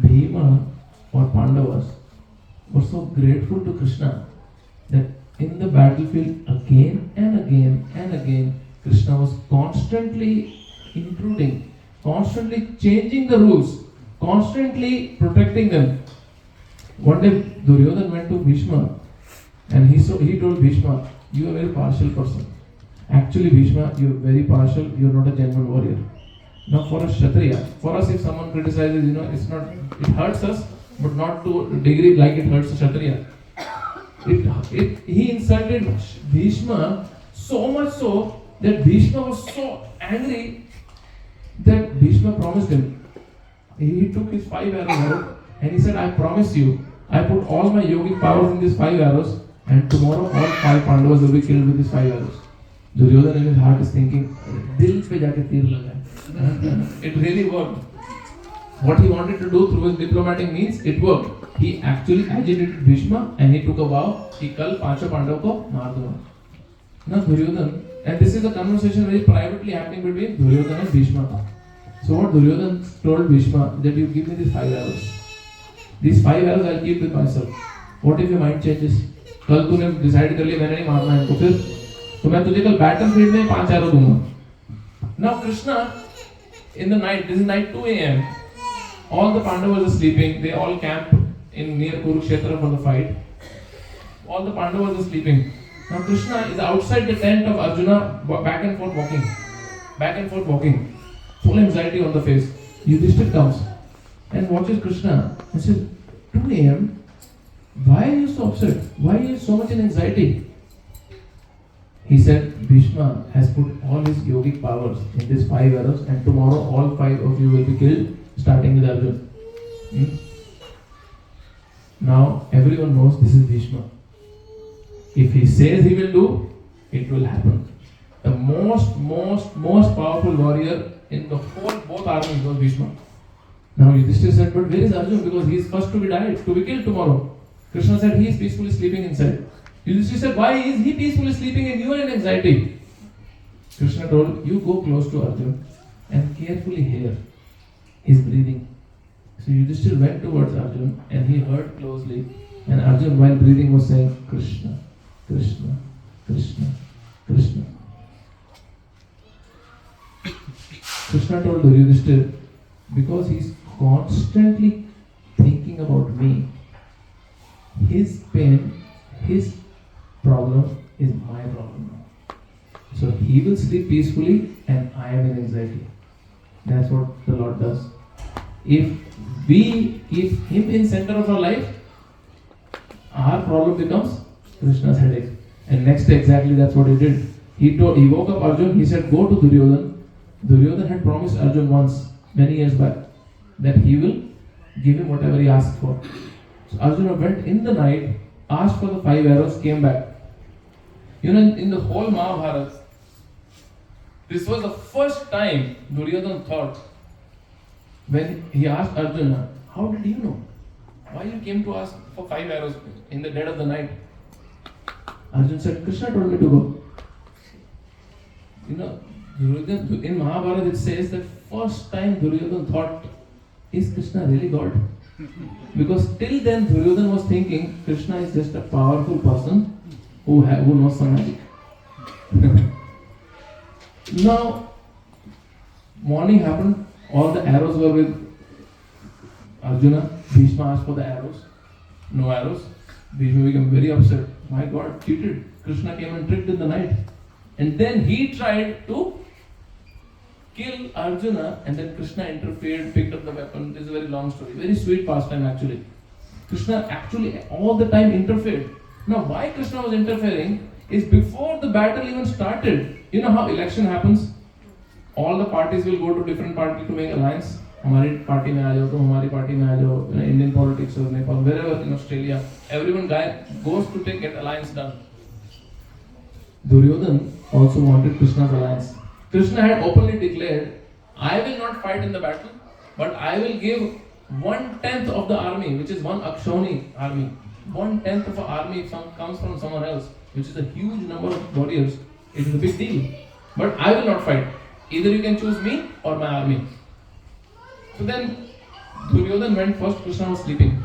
[SPEAKER 1] Bhima or Pandavas were so grateful to Krishna that in the battlefield again and again and again, Krishna was constantly intruding, constantly changing the rules, constantly protecting them. One day Duryodhan went to Bhishma and he told Bhishma, you are a very partial person. Actually Bhishma, you are very partial, you are not a genuine warrior. Now for a Kshatriya, for us if someone criticizes, it hurts us, but not to a degree like it hurts a Kshatriya. He insulted Bhishma so much so that Bhishma was so angry that Bhishma promised him. He took his 5 arrows out and he said, I promise you, I put all my yogic powers in these 5 arrows and tomorrow all 5 Pandavas will be killed with these 5 arrows. Duryodhana in his heart is thinking, Dil pe jaake tir laga. It really worked. What he wanted to do through his diplomatic means, it worked. He actually agitated Bhishma and he took a vow, he kal 5 Pandava ko maar dunga. Now Duryodhana, and this is a conversation very privately happening between Duryodhana and Bhishma. So what Duryodhana told Bhishma, that you give me these 5 arrows. These 5 arrows I'll keep with myself. What if your mind changes? कल तूने decide कर लिया मैंने नहीं मारना है तो फिर तो मैं तुझे कल battlefield में 5 arrows दूंगा. Now Krishna, in the night, this is night 2 a.m. All the Pandavas are sleeping. They all camp in near Kurukshetra for the fight. All the Pandavas are sleeping. Now Krishna is outside the tent of Arjuna, back and forth walking, full anxiety on the face. Yudhishthira comes and watches Krishna and says, 2 a.m. Why are you so upset? Why are you so much in anxiety? He said, Bhishma has put all his yogic powers in these 5 arrows and tomorrow all 5 of you will be killed, starting with Arjun. Now everyone knows this is Bhishma. If he says he will do, it will happen. The most powerful warrior in the whole both armies was Bhishma. Now Yudhishthira said, but where is Arjun? Because he is first to be killed tomorrow. Krishna said he is peacefully sleeping inside. Yudhishthira said, why is he peacefully sleeping and you are in anxiety? Krishna told, you go close to Arjun and carefully hear his breathing. So Yudhishthira went towards Arjun and he heard closely, and Arjun while breathing was saying, Krishna, Krishna, Krishna, Krishna. Krishna told Yudhishthira, because he is constantly thinking about me, his pain, his problem is my problem now. So he will sleep peacefully and I am in anxiety. That's what the Lord does. If we keep him in center of our life, our problem becomes Krishna's headache. And next day exactly that's what he did. He woke up Arjun, he said, go to Duryodhana. Duryodhana had promised Arjun once, many years back, that he will give him whatever he asked for. So Arjuna went in the night, asked for the 5 arrows, came back. In the whole Mahabharata, this was the first time Duryodhana thought, when he asked Arjuna, how did you know? Why you came to ask for 5 arrows in the dead of the night? Arjuna said, Krishna told me to go. In Mahabharata it says that first time Duryodhana thought, is Krishna really God? Because till then Duryodhana was thinking Krishna is just a powerful person who knows some magic. Now, morning happened, all the arrows were with Arjuna. Bhishma asked for the arrows. No arrows. Bhishma became very upset. My God, cheated. Krishna came and tricked in the night. And then he tried to kill Arjuna, and then Krishna interfered, picked up the weapon. This is a very long story. Very sweet pastime actually. Krishna actually all the time interfered. Now why Krishna was interfering is before the battle even started. You know how election happens? All the parties will go to different parties to make alliance. हमारी party में आ जाओ तो हमारी party में आ जाओ. Indian politics or Nepal, wherever in Australia, everyone goes to get alliance done. Duryodhana also wanted Krishna's alliance. Krishna had openly declared, I will not fight in the battle, but I will give 1/10 of the army, which is one Akshoni army. 1/10 of an army comes from someone else, which is a huge number of warriors. It is a big deal. But I will not fight. Either you can choose me or my army. So then Duryodhana went first. Krishna was sleeping.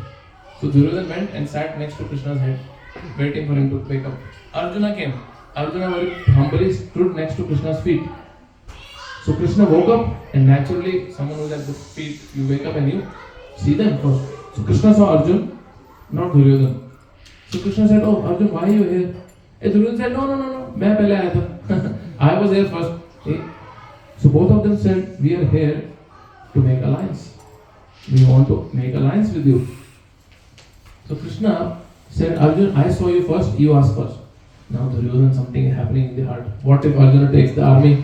[SPEAKER 1] So Duryodhana went and sat next to Krishna's head, waiting for him to wake up. Arjuna came. Arjuna very humbly stood next to Krishna's feet. So Krishna woke up, and naturally someone who is at the feet, you wake up and you see them first. So Krishna saw Arjuna not Duryodhana. So Krishna said, "Oh Arjun, why are you here?" Duryodhana said, "No, no, no, no. मैं पहले आया था. I was here first." Okay? So both of them said, "We are here to make alliance. We want to make alliance with you." So Krishna said, "Arjun, I saw you first. You asked first." Now Duryodhana, something is happening in the heart. What if Arjuna takes the army?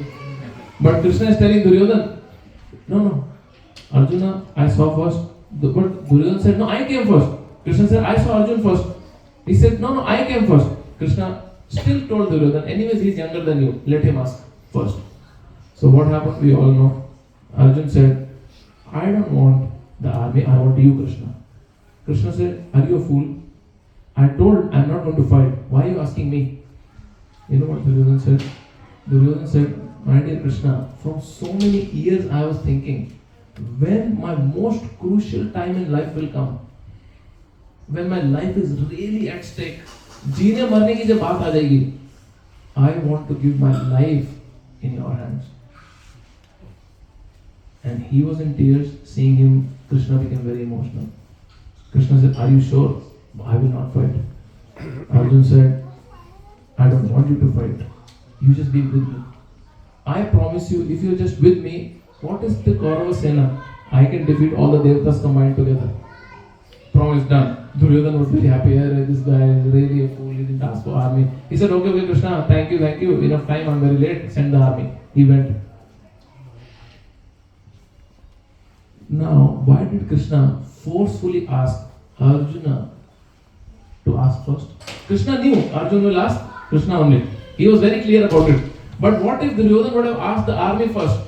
[SPEAKER 1] But Krishna is telling Duryodhana, "No, no. Arjuna, I saw first." But Duryodhana said, "No, I came first." Krishna said, "I saw Arjun first." He said, "No, no, I came first." Krishna still told Duryodhana, "Anyways, he is younger than you. Let him ask first." So what happened? We all know. Arjun said, "I don't want the army. I want you, Krishna." Krishna said, "Are you a fool? I told I'm not going to fight. Why are you asking me?" You know what Duryodhana said? Duryodhana said, "My dear Krishna, from so many years I was thinking, when my most crucial time in life will come, when my life is really at stake, जीने मरने की जब बात आ जाएगी, I want to give my life in your hands." And he was in tears. Seeing him, Krishna became very emotional. Krishna said, "Are you sure? I will not fight." Arjun said, "I don't want you to fight. You just be with me. I promise you, if you're just with me, what is the Kaurava Sena? I can defeat all the Devatas combined together." Promise done. Duryodhana was very happy. This guy is really a fool. He didn't ask for army. He said, "Okay, okay, Krishna, thank you, thank you. Enough time. I'm very late. Send the army." He went. Now, why did Krishna forcefully ask Arjuna to ask first? Krishna knew Arjuna will ask Krishna only. He was very clear about it. But what if Duryodhana would have asked the army first?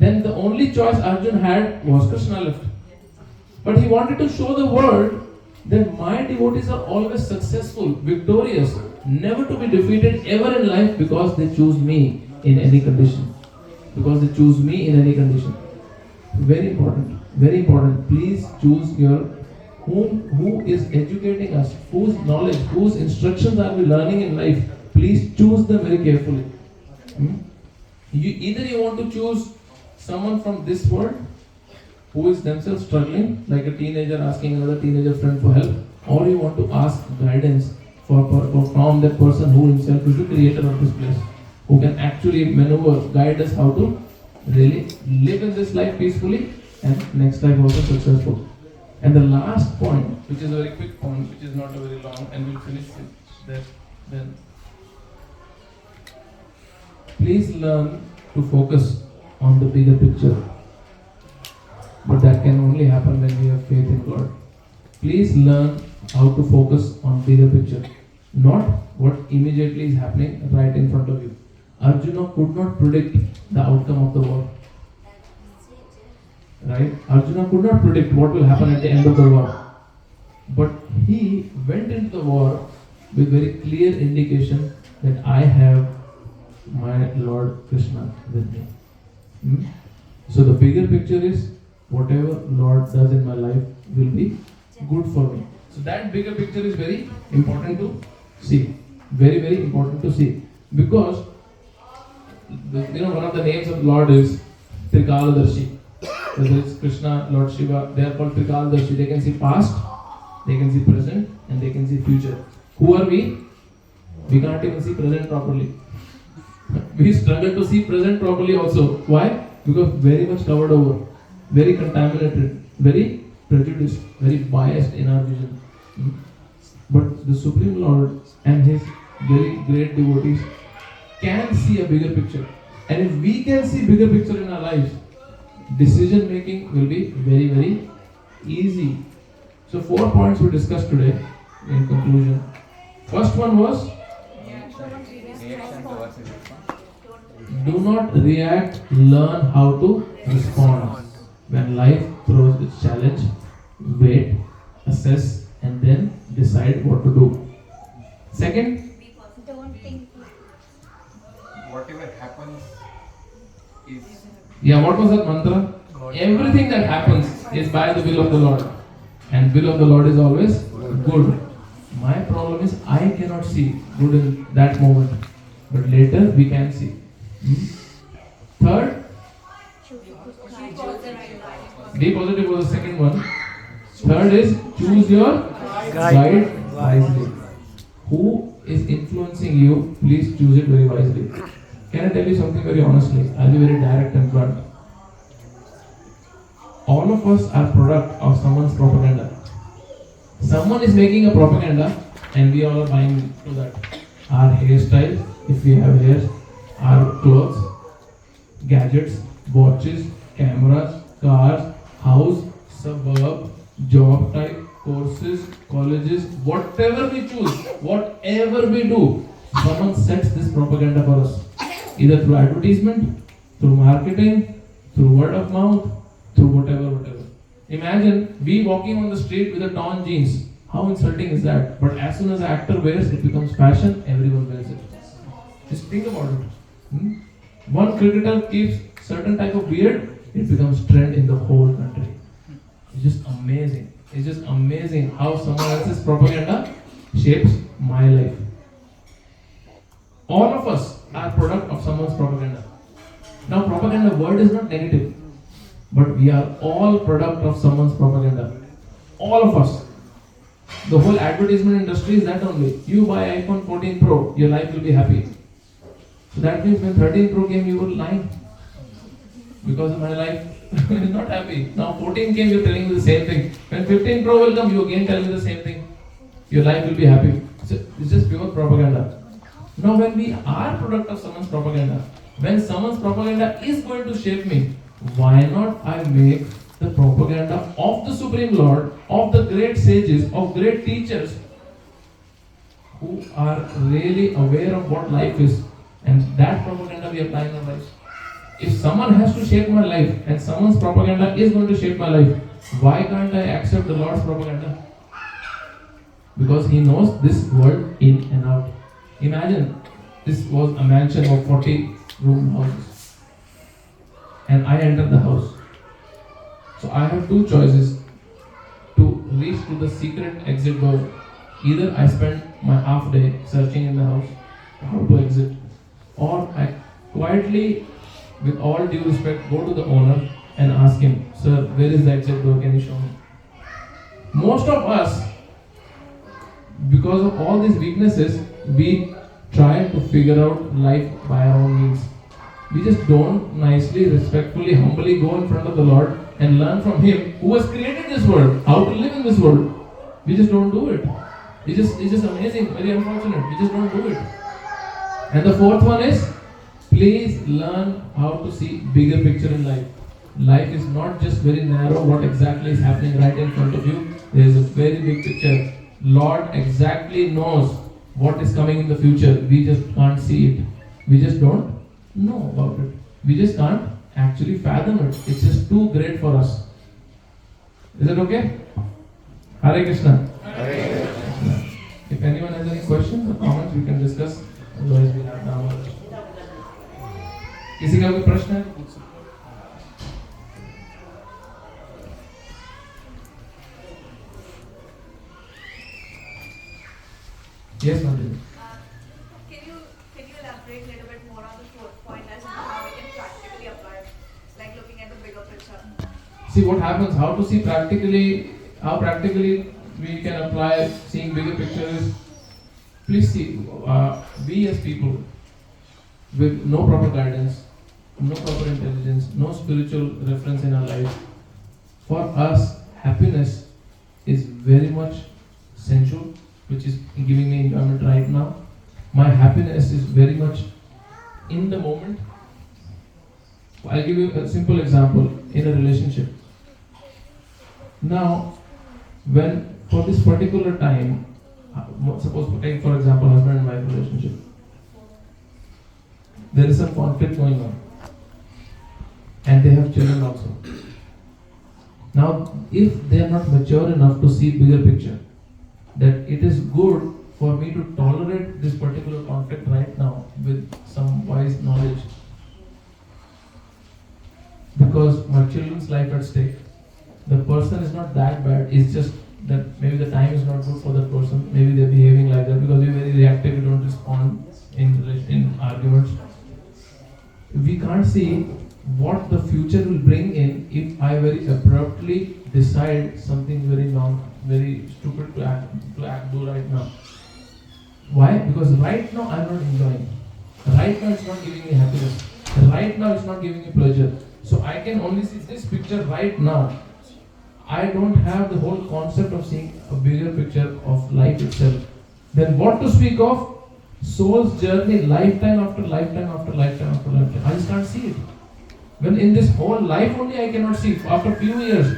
[SPEAKER 1] Then the only choice Arjun had was Krishna left. But he wanted to show the world that my devotees are always successful, victorious, never to be defeated ever in life because they choose me in any condition. Because they choose me in any condition. Very important, very important. Please choose your who is educating us, whose knowledge, whose instructions are we learning in life. Please choose them very carefully. Either you want to choose someone from this world who is themselves struggling, like a teenager asking another teenager friend for help, or you want to ask guidance from that person who himself is the creator of this place, who can actually maneuver, guide us how to really live in this life peacefully and next life also successful. And the last point, which is a very quick point, which is not a very long, and we'll finish with that then. Please learn to focus on the bigger picture. But that can only happen when we have faith in God. Please learn how to focus on bigger picture, not what immediately is happening right in front of you. Arjuna could not predict the outcome of the war. Right? Arjuna could not predict what will happen at the end of the war. But he went into the war with very clear indication that I have my Lord Krishna with me. So the bigger picture is whatever Lord does in my life will be good for me. So that bigger picture is very important to see. Very, very important to see. Because one of the names of Lord is Trikaladarshi. Whether it's Krishna, Lord Shiva, they are called Trikaladarshi. They can see past, they can see present, and they can see future. Who are we? We can't even see present properly. We struggle to see present properly also. Why? Because very much covered over, very contaminated, very prejudiced, very biased in our vision. But the Supreme Lord and His very great devotees can see a bigger picture. And if we can see bigger picture in our lives, decision making will be very, very easy. So 4 points we discussed today in conclusion. First one was, do not react, learn how to respond. When life throws its challenge, wait, assess, and then decide what to do. Second,
[SPEAKER 3] Don't think.
[SPEAKER 5] Whatever happens is.
[SPEAKER 1] what was that mantra? Everything that happens is by the will of the Lord. And will of the Lord is always good. My problem is I cannot see good in that moment. But later we can see. Third, be positive was the second one. Third is choose your Guide wisely. Who is influencing you? Please choose it very wisely. Can I tell you something very honestly? I'll be very direct and blunt. All of us are product of someone's propaganda. Someone is making a propaganda and we all are buying into that. Our hairstyle, if we have hair, our clothes, gadgets, watches, cameras, cars, house, suburb, job type, courses, colleges, whatever we choose, whatever we do, someone sets this propaganda for us. Either through advertisement, through marketing, through word of mouth, through whatever. Imagine we walking on the street with a torn jeans. How insulting is that? But as soon as an actor wears, it becomes fashion, everyone wears it. Just think about it. One cricketer keeps certain type of beard, it becomes trend in the whole country. It's just amazing. It's just amazing how someone else's propaganda shapes my life. All of us are product of someone's propaganda. Now, propaganda word is not negative, but we are all product of someone's propaganda. All of us. The whole advertisement industry is that only. You buy iPhone 14 Pro, your life will be happy. So that means when 13 Pro came, you were lying. Because my life is not happy. Now 14 came, you're telling me the same thing. When 15 Pro will come, you again tell me the same thing. Your life will be happy. So it's just pure propaganda. Now when we are product of someone's propaganda, when someone's propaganda is going to shape me, why not I make the propaganda of the Supreme Lord, of the great sages, of great teachers who are really aware of what life is, and that propaganda we apply in our lives. If someone has to shape my life and someone's propaganda is going to shape my life, why can't I accept the Lord's propaganda? Because He knows this world in and out. Imagine this was a mansion of 40-room houses, and I entered the house. So I have two choices to reach to the secret exit door. Either I spend my half day searching in the house how to exit, or I quietly, with all due respect, go to the owner and ask him, "Sir, where is the exit door? Can you show me?" Most of us, because of all these weaknesses, we try to figure out life by our own means. We just don't nicely, respectfully, humbly go in front of the Lord and learn from Him who has created this world, how to live in this world. We just don't do it. It's just amazing, very unfortunate. We just don't do it. And the fourth one is, please learn how to see bigger picture in life. Life is not just very narrow, what exactly is happening right in front of you. There is a very big picture. Lord exactly knows what is coming in the future. We just can't see it. We just don't know about it. We just can't actually fathom it. It's just too great for us. Is it okay? Hare Krishna.
[SPEAKER 5] Hare Krishna.
[SPEAKER 1] If anyone has any questions or comments, we can discuss. Otherwise, we have now. किसी का कोई प्रश्न है? Yes, Mandy.
[SPEAKER 3] Can you elaborate a little bit more on the fourth point as to how we can practically apply it, like looking at the bigger picture?
[SPEAKER 1] See what happens. How to see practically? How practically we can apply seeing bigger pictures? Please see. We as people with no proper guidance, no proper intelligence, no spiritual reference in our life. For us, happiness is very much sensual, which is giving me enjoyment right now. My happiness is very much in the moment. I'll give you a simple example in a relationship. Now, when for this particular time, suppose take for example husband and wife relationship, there is some conflict going on, and they have children also. Now, if they are not mature enough to see bigger picture, that it is good for me to tolerate this particular conflict right now with some wise knowledge, because my children's life at stake. The person is not that bad, it's just that maybe the time is not good for that person, maybe they're behaving like that because we're very reactive, we don't respond in arguments. We can't see what the future will bring in if I very abruptly decide something very wrong, very stupid do right now. Why? Because right now I'm not enjoying. Right now it's not giving me happiness. Right now it's not giving me pleasure. So I can only see this picture right now. I don't have the whole concept of seeing a bigger picture of life itself. Then what to speak of? Soul's journey, lifetime after lifetime after lifetime after lifetime. I just can't see it. When in this whole life only I cannot see, after few years,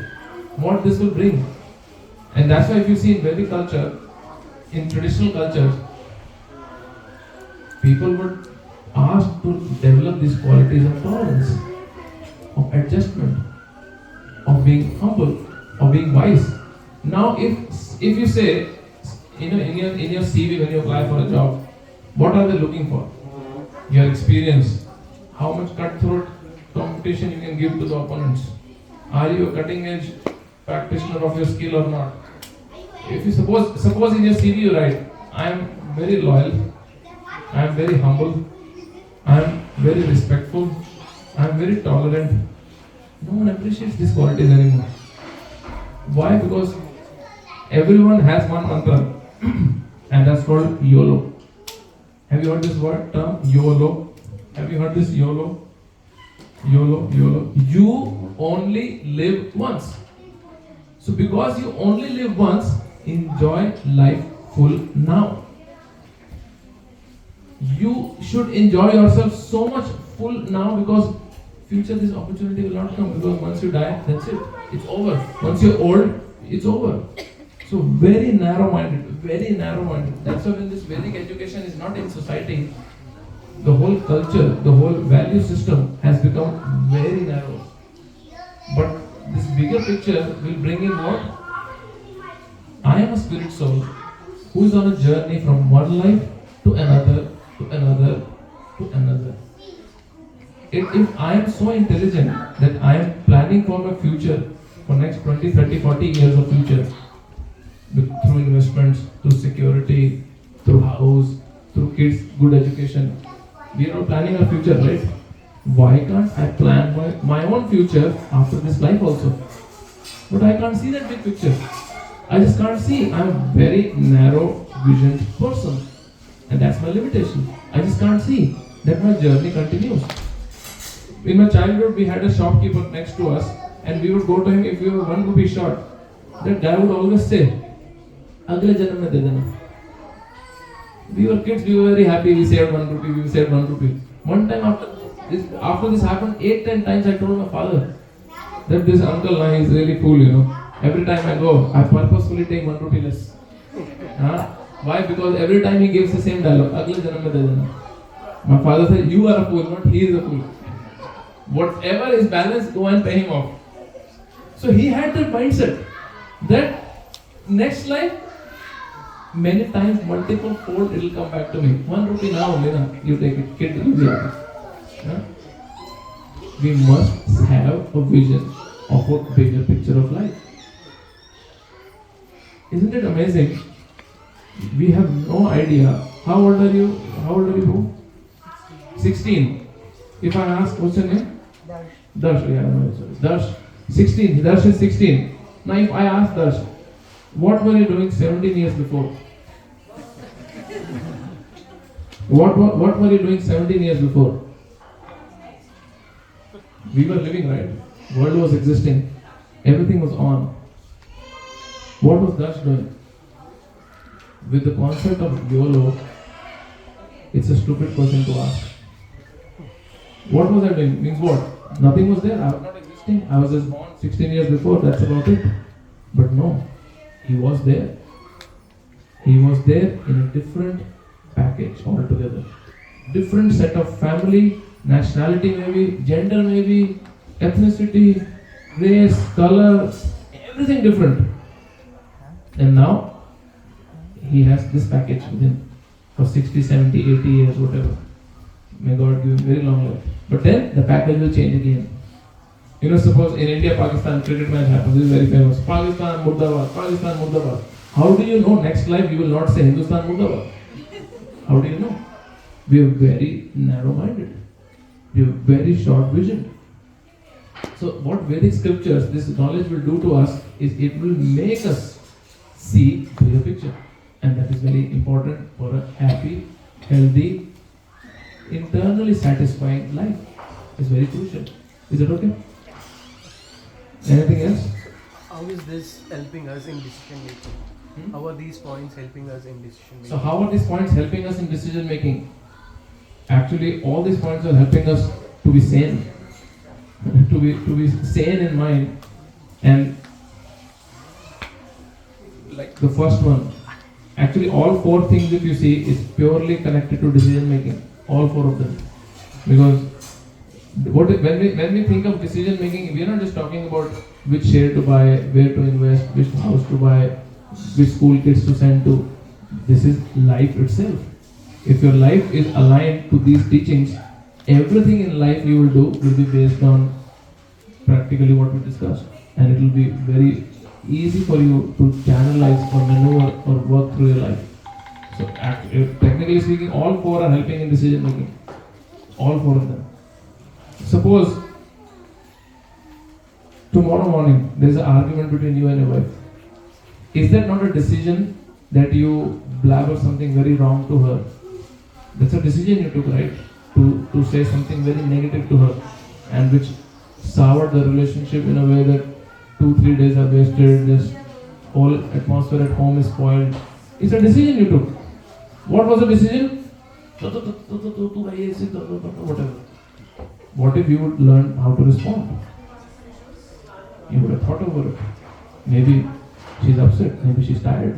[SPEAKER 1] what this will bring. And that's why if you see in Vedic culture, in traditional cultures, people would ask to develop these qualities of tolerance, of adjustment, of being humble, of being wise. Now if you say, in your CV when you apply for a job, what are they looking for? Your experience, how much cutthroat competition you can give to the opponents. Are you a cutting edge practitioner of your skill or not? If you suppose in your CV you write, I am very loyal, I am very humble, I am very respectful, I am very tolerant. No one appreciates these qualities anymore. Why? Because everyone has one mantra and that's called YOLO. Have you heard this term? YOLO. Have you heard this YOLO? YOLO. You only live once. So because you only live once, enjoy life full now. You should enjoy yourself so much full now because future this opportunity will not come, because once you die, that's it. It's over. Once you're old, it's over. So very narrow-minded, very narrow-minded. That's why when this Vedic education is not in society, the whole culture, the whole value system has become very narrow. But this bigger picture will bring in what? I am a spirit soul who is on a journey from one life to another, to another, to another. If I am so intelligent that I am planning for my future, for next 20, 30, 40 years of future, through investments, through security, through house, through kids, good education, we are all planning our future, right? Why can't I plan my own future after this life also? But I can't see that big picture. I just can't see. I'm a very narrow visioned person. And that's my limitation. I just can't see that my journey continues. In my childhood, we had a shopkeeper next to us, and we would go to him if we were 1 rupee short. That guy would always say, "Agle janam mein de dena." We were kids, we were very happy, we saved 1 rupee, we saved 1 rupee. One time after this happened 8-10 times, I told my father that this uncle now is really cool, Every time I go, I purposefully take 1 rupee less. Why? Because every time he gives the same dialogue, "Agle janam mein de dena." My father said, "You are a fool, not he is a fool. Whatever is balanced, go and pay him off." So he had that mindset that next life, many times, multiple fold, it will come back to me. 1 rupee now, you take it, kid, you take it. We must have a vision of a bigger picture of life. Isn't it amazing? We have no idea. How old are you? How old are you? 16. If I ask, what's your name? Darsh. Yeah, no, sorry. Darsh. 16. Darsh is 16. Now if I ask Darsh, what were you doing 17 years before? What were you doing 17 years before? We were living, right? World was existing. Everything was on. What was Darsh doing? With the concept of YOLO, it's a stupid question to ask. What was I doing? Means what? Nothing was there. I was not existing. I was just born 16 years before. That's about it. But no, he was there. He was there in a different package altogether. Different set of family, nationality maybe, gender maybe, ethnicity, race, color, everything different. And now, he has this package with him for 60, 70, 80 years, whatever. May God give him very long life. But then the package will change again. Suppose in India, Pakistan, cricket match happens. This is very famous. Pakistan Murdabad, Pakistan Murdabad. How do you know next life you will not say Hindustan Murdabad? How do you know? We are very narrow-minded. We are very short-visioned. So what Vedic scriptures, this knowledge will do to us is it will make us see bigger picture. And that is very important for a happy, healthy, internally satisfying life. It's very crucial. Is it okay? Anything else?
[SPEAKER 2] How is this helping us in decision making? How are these points helping us in decision making?
[SPEAKER 1] So how are these points helping us in decision making? Actually, all these points are helping us to be sane, to be sane in mind. And like the first one, actually all four things if you see is purely connected to decision making. All four of them, because when we think of decision making, we are not just talking about which share to buy, where to invest, which house to buy, which school kids to send to. This is life itself. If your life is aligned to these teachings, everything in life you will do will be based on practically what we discussed, and it will be very easy for you to channelize or maneuver or work through your life. So technically speaking, all four are helping in decision making. All four of them. Suppose tomorrow morning there is an argument between you and your wife. Is that not a decision that you blabber something very wrong to her? That's a decision you took, right? To say something very negative to her, and which soured the relationship in a way that 2-3 days are wasted, just whole atmosphere at home is spoiled. It's a decision you took. What was the decision? Whatever. What if you would learn how to respond? You would have thought over it. Maybe she's upset, maybe she's tired.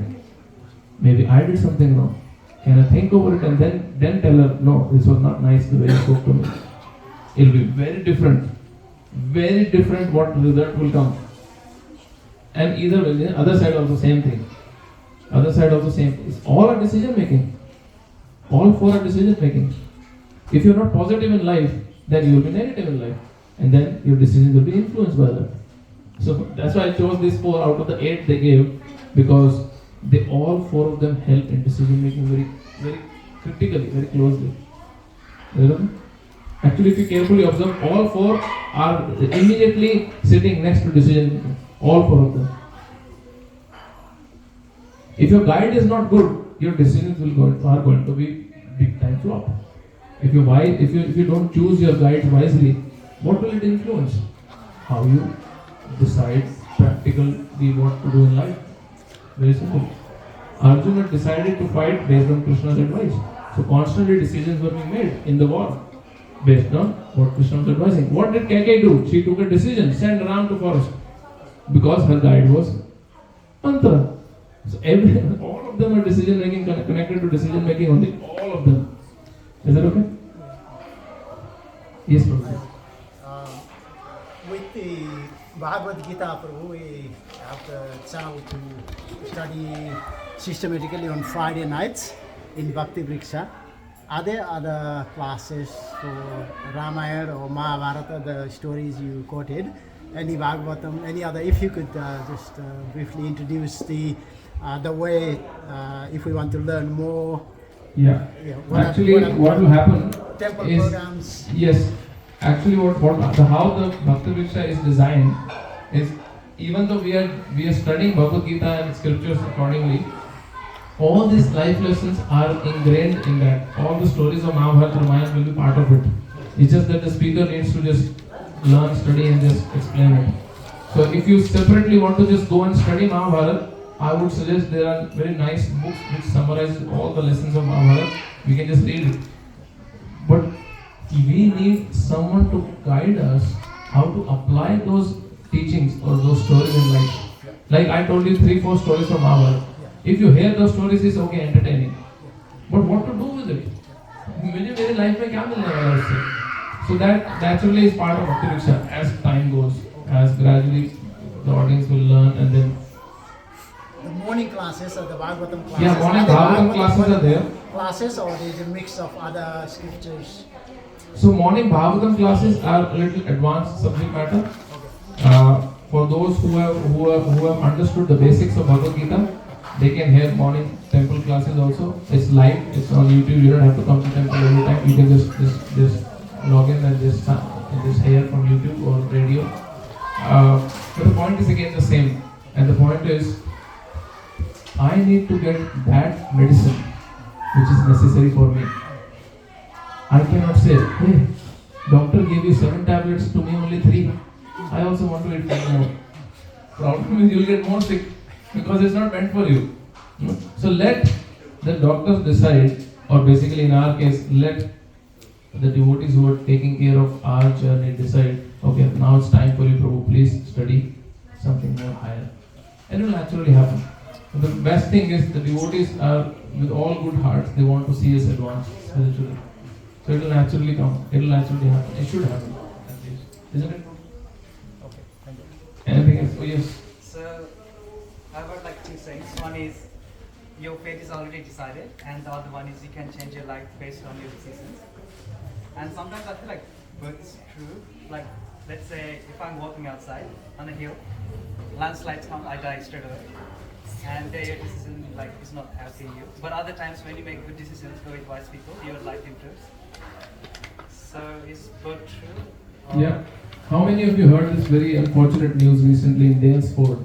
[SPEAKER 1] Maybe I did something wrong. Can I think over it and then tell her, no, this was not nice the way you spoke to me. It will be very different what result will come. And either way, the other side also same thing. Other side also same. It's all a decision making. All four are decision making. If you're not positive in life, then you will be negative in life. And then your decisions will be influenced by that. So that's why I chose these 4 out of the 8 they gave, because they all 4 of them help in decision making very, very critically, very closely. Actually, if you carefully observe, all 4 are immediately sitting next to decision making. All 4 of them. If your guide is not good, your decisions are going to be big time flop. If you don't choose your guides wisely, what will it influence? How you decide practically what to do in life. Very simple. Arjun had decided to fight based on Krishna's advice. So constantly decisions were being made in the war based on what Krishna was advising. What did Kaikeyi do? She took a decision, sent Ram to forest, because her guide was mantra. So all of them are decision making, connected to decision making only. All of them. Is that okay? Yes, Prabhu.
[SPEAKER 4] With the Bhagavad Gita, Prabhu, we have the chance to study systematically on Friday nights in Bhakti Vriksha. Are there other classes for Ramayana or Mahabharata, the stories you quoted? Any Bhagavatam, any other? If you could just briefly introduce the way, if we want to learn more.
[SPEAKER 1] Yeah. What will happen
[SPEAKER 4] temple
[SPEAKER 1] is,
[SPEAKER 4] programs.
[SPEAKER 1] Yes. Actually, how the Bhakti Vriksha is designed is, even though we are studying Bhagavad Gita and scriptures accordingly, all these life lessons are ingrained in that. All the stories of Mahabharata, Ramayana will be part of it. It's just that the speaker needs to just learn, study, and just explain it. So if you separately want to just go and study Mahabharata, I would suggest there are very nice books which summarize all the lessons of Mahabharata. We can just read it. But we need someone to guide us how to apply those teachings or those stories in life. Like I told you 3-4 stories from Mahabharata. If you hear those stories, it's okay, entertaining. But what to do with it? मुझे मेरे life में क्या मिलने वाला है उससे? So that naturally is part of Bhakti Vriksha as time goes, as gradually the audience will learn, and then
[SPEAKER 4] The morning classes or the Bhagavatam classes.
[SPEAKER 1] yeah, morning Bhagavatam classes are there.
[SPEAKER 4] Classes, or there is a mix of other scriptures.
[SPEAKER 1] So morning Bhagavatam classes are a little advanced subject matter. For those who have understood the basics of Bhagavad Gita, they can hear morning temple classes also. It's live, it's on YouTube. You don't have to come to temple every time. You can just log in and just just hear from YouTube or radio. But the point is again the same. And the point is, I need to get that medicine which is necessary for me. I cannot say, hey, doctor gave you 7 tablets, to me only 3. I also want to eat 5 more. Problem is you will get more sick because it's not meant for you. So let the doctors decide, or basically in our case, let the devotees who are taking care of our journey decide, okay, now it's time for you, Prabhu, please study something more higher. And it will naturally happen. The best thing is the devotees are, with all good hearts, they want to see us advance spiritually. So it will naturally come, it will naturally happen, it should happen, at least. Isn't it?
[SPEAKER 2] Okay, thank you.
[SPEAKER 1] Anything else? Oh yes.
[SPEAKER 6] So, I've got like 2 things. One is your fate is already decided, and the other one is you can change your life based on your decisions. And sometimes I feel like both is true. Like, let's say if I'm walking outside on a hill, landslides come, I die straight away. And there your decision like is not helping you. But other times when you make good decisions, go with wise people, your life improves. So is both true? Or
[SPEAKER 1] Yeah. How many of you heard this very unfortunate news recently in Danesford?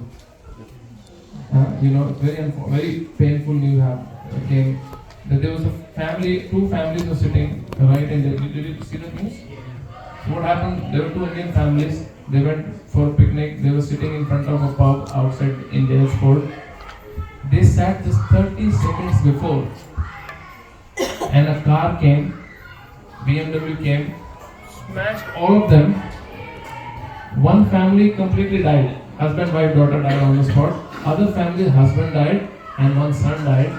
[SPEAKER 1] Very painful news came that there was a family, 2 families were sitting right in the. Did you see the news? So what happened? There were 2 Indian families. They went for a picnic. They were sitting in front of a pub outside in Danesford. They sat just 30 seconds before, and a car came. BMW came, smashed all of them. One family completely died. Husband, wife, daughter died on the spot. Other family, husband died and one son died.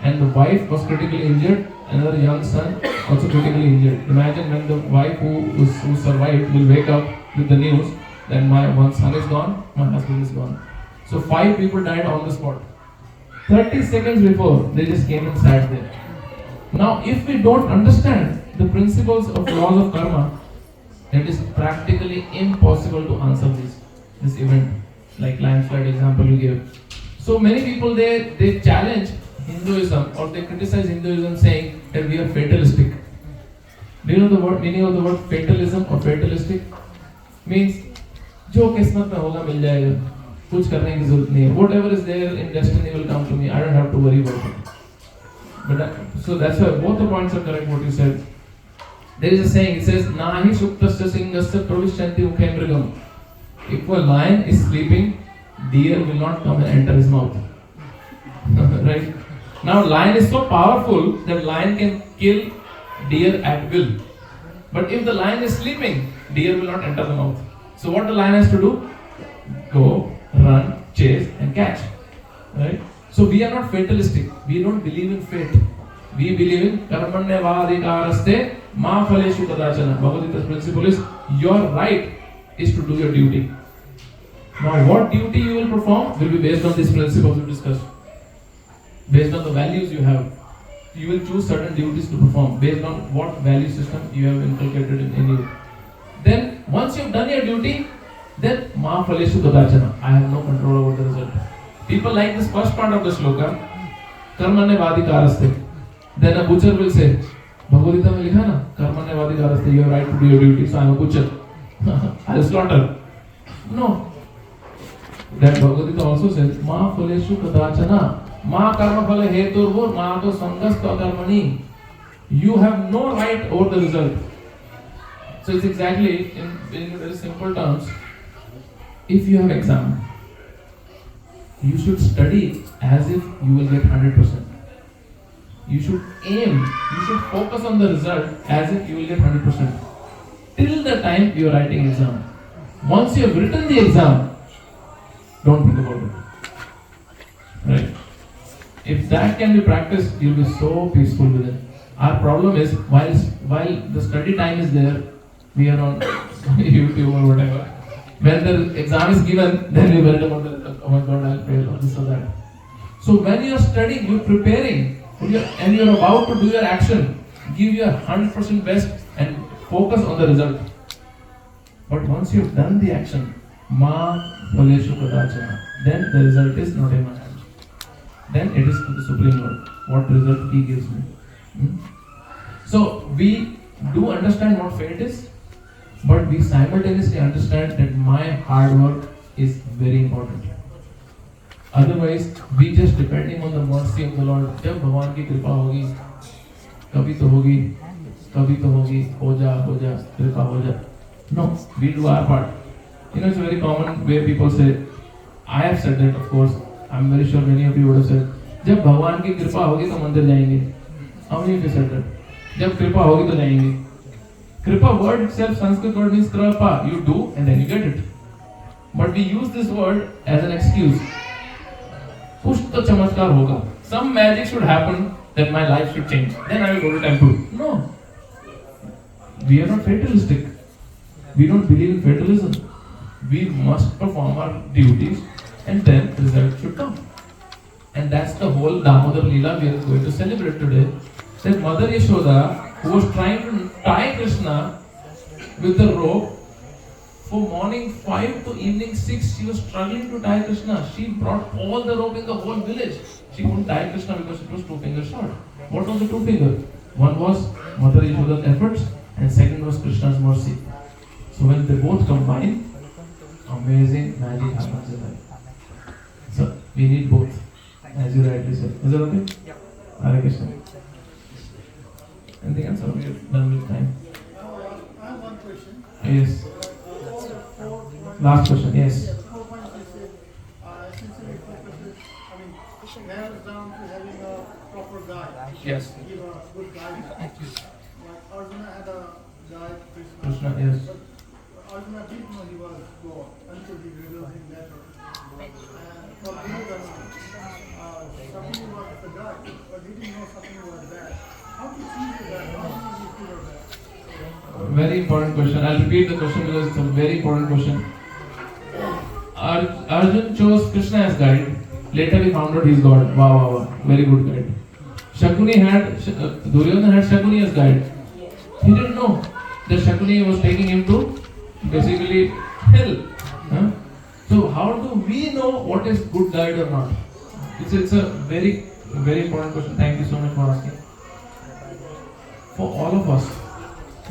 [SPEAKER 1] And the wife was critically injured. Another young son also critically injured. Imagine when the wife who survived will wake up with the news that my one son is gone, my husband is gone. So 5 people died on the spot. 30 seconds before, they just came and sat there. Now, if we don't understand the principles of laws of karma, it is practically impossible to answer this event, like landslide example you gave. So many people they challenge Hinduism or they criticize Hinduism saying that we are fatalistic. Do you know the meaning of the word fatalism or fatalistic? Means जो किस्मत में होगा मिल जाएगा, कुछ करने की जरूरत नहीं है. Whatever is there in destiny will come to me. I don't have to worry about it. So that's why both the points are correct. What you said. There is a saying. It says, "Nahi shuktasya singasya pravishyanti mukhe mrigam." If a lion is sleeping, deer will not come and enter his mouth. Right? Now, lion is so powerful that lion can kill deer at will. But if the lion is sleeping, deer will not enter the mouth. So what the lion has to do? Go, run, chase, and catch. Right? So we are not fatalistic. We don't believe in fate. We believe in karmanyavadikaraste ma phaleshu kadachana. Bhagavad Gita's principle is your right is to do your duty. Now what duty you will perform will be based on these principles we discussed. Based on the values you have. You will choose certain duties to perform based on what value system you have inculcated in you. Then once you have done your duty, then ma phaleshu kadachana. I have no control over the result. People like this first part of the shloka, karmanyavadikaraste. Then a butcher will say, Bhagavad Gita mein likha na, karmanyavadikaraste, you have right to do your duty, so I am a butcher. I will slaughter. No. That Bhagavad Gita also says, ma phaleshu kadachana, ma karma phale heturvur, ma to sangasto karmani. You have no right over the result. So it's exactly, in very simple terms, if you have exam, you should study as if you will get 100%. You should aim, you should focus on the result as if you will get 100%. Till the time you are writing exam. Once you have written the exam, don't think about it. Right? If that can be practiced, you will be so peaceful with it. Our problem is, while the study time is there, we are on YouTube or whatever. When the exam is given, then we worry about the result. Oh my God, I'll fail or this or that. So when you are studying, you are preparing, and you are about to do your action, give your 100% best and focus on the result. But once you have done the action, ma phaleshu kadachana, then the result is not in my hands. Then it is to the Supreme Lord. What result He gives me. So we do understand what fate is. but we simultaneously understand that my hard work is very important. Otherwise, we just depending on the mercy of the Lord. जब भगवान की कृपा होगी, कभी तो होगी, हो जा, कृपा हो जा. No, we do our part. You know, it's very common where people say, I have said that, of course. I'm very sure many of you would have said, जब भगवान की कृपा होगी तो मंदिर जाएंगे. How many of you said that? जब कृपा होगी तो जाएंगे. Kripa word itself, Sanskrit word means krapa. You do and then you get it. But we use this word as an excuse. कुछ तो चमत्कार होगा. Some magic should happen that my life should change. Then I will go to temple. No. We are not fatalistic. We don't believe in fatalism. We must perform our duties and then result should come. And that's the whole Damodar Leela we are going to celebrate today. That Mother Yashoda, who was trying to tie Krishna with the rope, for morning 5 to evening 6, she was struggling to tie Krishna. She brought all the rope in the whole village. She couldn't tie Krishna because it was 2 fingers short. What was the 2 finger? One was Mother Yashoda's efforts and second was Krishna's mercy. So when they both combine, amazing magic happens in life. So we need both, as you rightly said. Is that okay?
[SPEAKER 6] Yeah.
[SPEAKER 1] Hare Krishna. Anything else? Or we are done with time?
[SPEAKER 7] I have one question.
[SPEAKER 1] Yes. Last question. Yes.
[SPEAKER 7] Four points you said, essentially focuses, narrows down to having a proper guide.
[SPEAKER 1] Yes.
[SPEAKER 7] Give a good guide. Like Arjuna had a guide, Krishna.
[SPEAKER 1] Krishna, yes.
[SPEAKER 7] But Arjuna didn't know he was God until he revealed him later. And for Duryodhana, Sakuni was the guide, but he didn't know Sakuni was bad. How to choose the guide? How do you figure that?
[SPEAKER 1] Very important question. I'll repeat the question because it's a very important question. Arjun chose Krishna as guide. Later we found out he's God. Wow. Very good guide. Duryodhana had Shakuni as guide. He didn't know that Shakuni was taking him to basically hell. Huh? So how do we know what is good guide or not? It's a very, very important question. Thank you so much for asking. For all of us,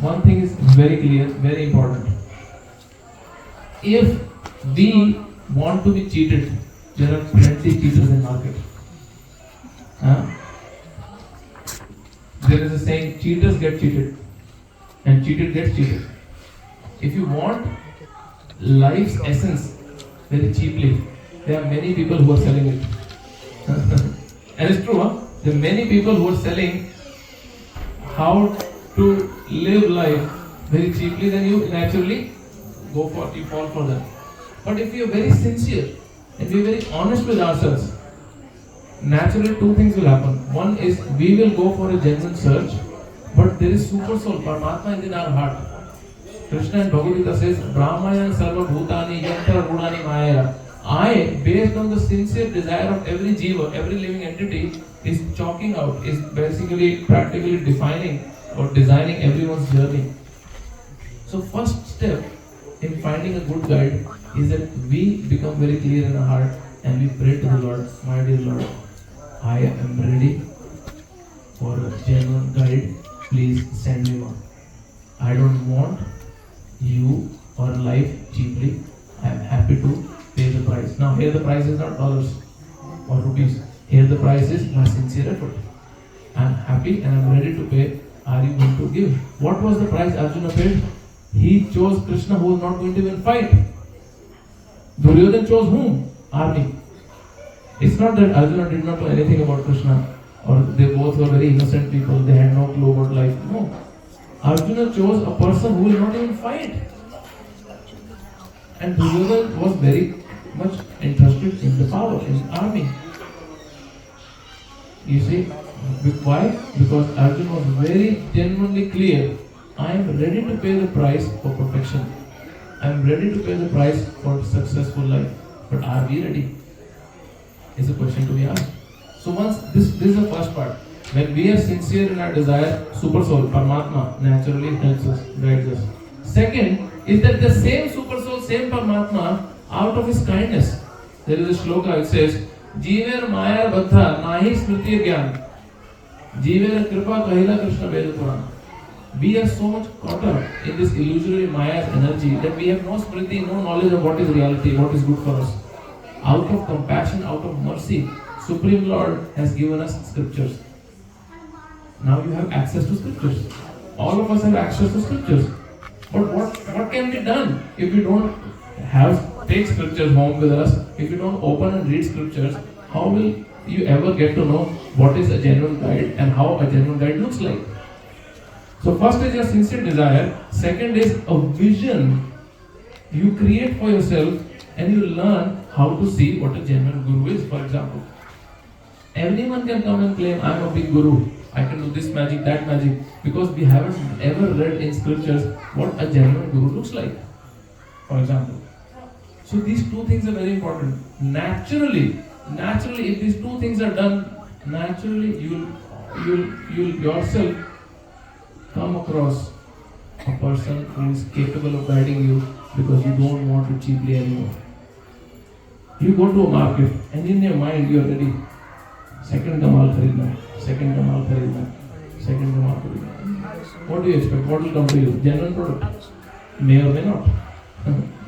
[SPEAKER 1] one thing is very clear, very important. If we want to be cheated, there are plenty cheaters in market. There is a saying, cheaters get cheated and cheated gets cheated. If you want life's essence very cheaply, there are many people who are selling it. And it's true, huh? There are many people who are selling how to live life very cheaply, then you naturally you fall for them. But if we are very sincere and we are very honest with ourselves, naturally 2 things will happen. One is we will go for a genuine search, but there is super soul, Paramatma is in our heart. Krishna in Bhagavad Gita says, Brahmayan sarva bhutani yantra rudani maya. I, based on the sincere desire of every jiva, every living entity, is chalking out, is basically practically defining or designing everyone's journey. So first step in finding a good guide is that we become very clear in our heart and we pray to the Lord, my dear Lord, I am ready for a genuine guide, please send me one. I don't want you or life cheaply, I am happy to pay the price. Now here the price is not dollars or rupees, here the price is my sincere effort. I am happy and I am ready to pay. Are you going to give? What was the price Arjuna paid? He chose Krishna who was not going to even fight. Duryodhana chose whom? Army. It's not that Arjuna did not know anything about Krishna or they both were very innocent people, they had no clue about life. No. Arjuna chose a person who will not even fight. And Duryodhana was very much interested in the power, in the army. You see, why? Because Arjuna was very genuinely clear. I am ready to pay the price for perfection. I am ready to pay the price for successful life. But are we ready? Is a question to be asked. So once this is the first part. When we are sincere in our desire, Super Soul, Paramatma, naturally helps us, guides us. Second is that the same Super Soul, same Paramatma, out of his kindness, there is a shloka, it says, Jeever Maya Baddha, Nahi Smriti Gyan, Jeever Kripa Kahila Krishna Veda Puran. We are so much caught up in this illusory Maya's energy that we have no smriti, no knowledge of what is reality, what is good for us. Out of compassion, out of mercy, Supreme Lord has given us scriptures. Now you have access to scriptures. All of us have access to scriptures. But what can be done if we don't take scriptures home with us? If you don't open and read scriptures, how will you ever get to know what is a genuine guide and how a genuine guide looks like? So first is your sincere desire. Second is a vision you create for yourself and you learn how to see what a genuine guru is. For example, everyone can come and claim, I am a big guru, I can do this magic, that magic, because we haven't ever read in scriptures what a genuine guru looks like, for example. So these two things are very important. Naturally, if these two things are done, naturally you'll yourself come across a person who is capable of guiding you, because you don't want it cheaply anymore. You go to a market and in your mind you are ready. Second Kamal Kharidna, second Kamal Kharidna, second Kamal Kharidna. What do you expect? What will come to you? Genuine product? May or may not.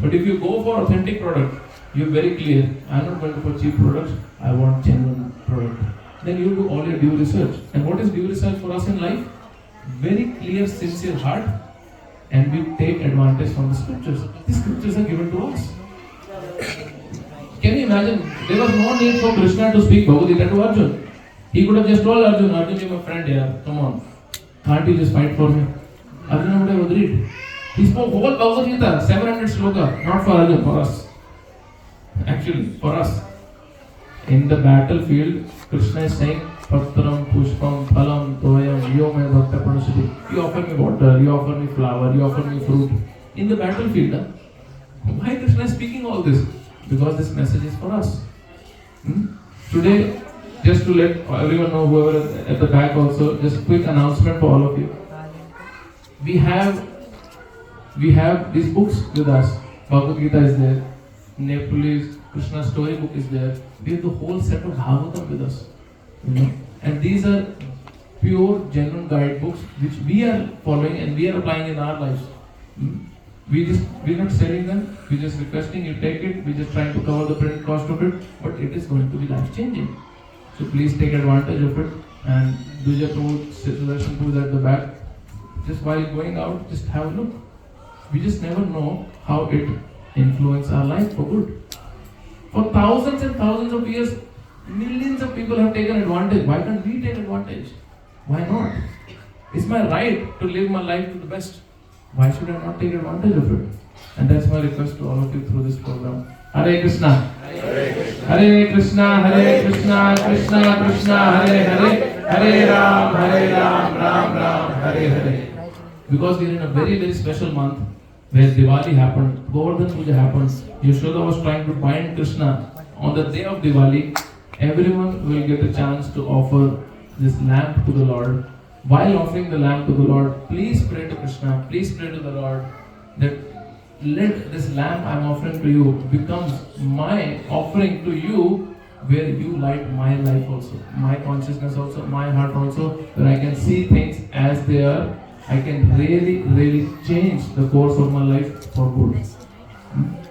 [SPEAKER 1] But if you go for authentic product, you are very clear, I am not going for cheap products, I want genuine product. Then you do all your due research. And what is due research for us in life? Very clear, sincere heart, and we take advantage from the scriptures. These scriptures are given to us. Can you imagine? There was no need for Krishna to speak Bhagavad Gita to Arjun. He could have just told Arjun, Arjun, you're my friend here, come on. Can't you just fight for me? Arjun would have agreed. He spoke whole Bhagavad Gita, 700 sloka, not for Arjun, for us. Actually, for us. In the battlefield, Krishna is saying, Patram, Pushpam, Phalam, Toyam, Yo me bhakta pranasati. You offer me water, you offer me flower, you offer me fruit. In the battlefield, why Krishna is speaking all this? Because this message is for us. Today, just to let everyone know, whoever is at the back also, just quick announcement for all of you. We have these books with us. Bhagavad Gita is there. Nepalese Krishna story book is there. We have the whole set of Bhagavatam with us. And these are pure, genuine guidebooks which we are following and we are applying in our lives. We're not selling them, we're just requesting you take it, we're just trying to cover the print cost of it, but it is going to be life changing. So please take advantage of it, and Duja Prabhu, Sudarshan Prabhu is at the back. Just while going out, just have a look. We just never know how it influences our life for good. For thousands and thousands of years, millions of people have taken advantage. Why can't we take advantage? Why not? It's my right to live my life to the best. Why should I not take advantage of it? And that's my request to all of you through this program. Hare Krishna. Hare Krishna, Hare Krishna, Krishna Krishna, Hare Hare, Hare Ram, Ram Ram, Hare Hare. Because we are in a very, very special month where Diwali happened, Govardhan Puja happens. Yashoda was trying to bind Krishna. On the day of Diwali, everyone will get a chance to offer this lamp to the Lord. While offering the lamp to the Lord, please pray to Krishna, please pray to the Lord that let this lamp I am offering to you becomes my offering to you, where you light my life also, my consciousness also, my heart also, where I can see things as they are. I can really, really change the course of my life for good.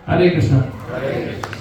[SPEAKER 1] Hare Krishna. Hare Krishna.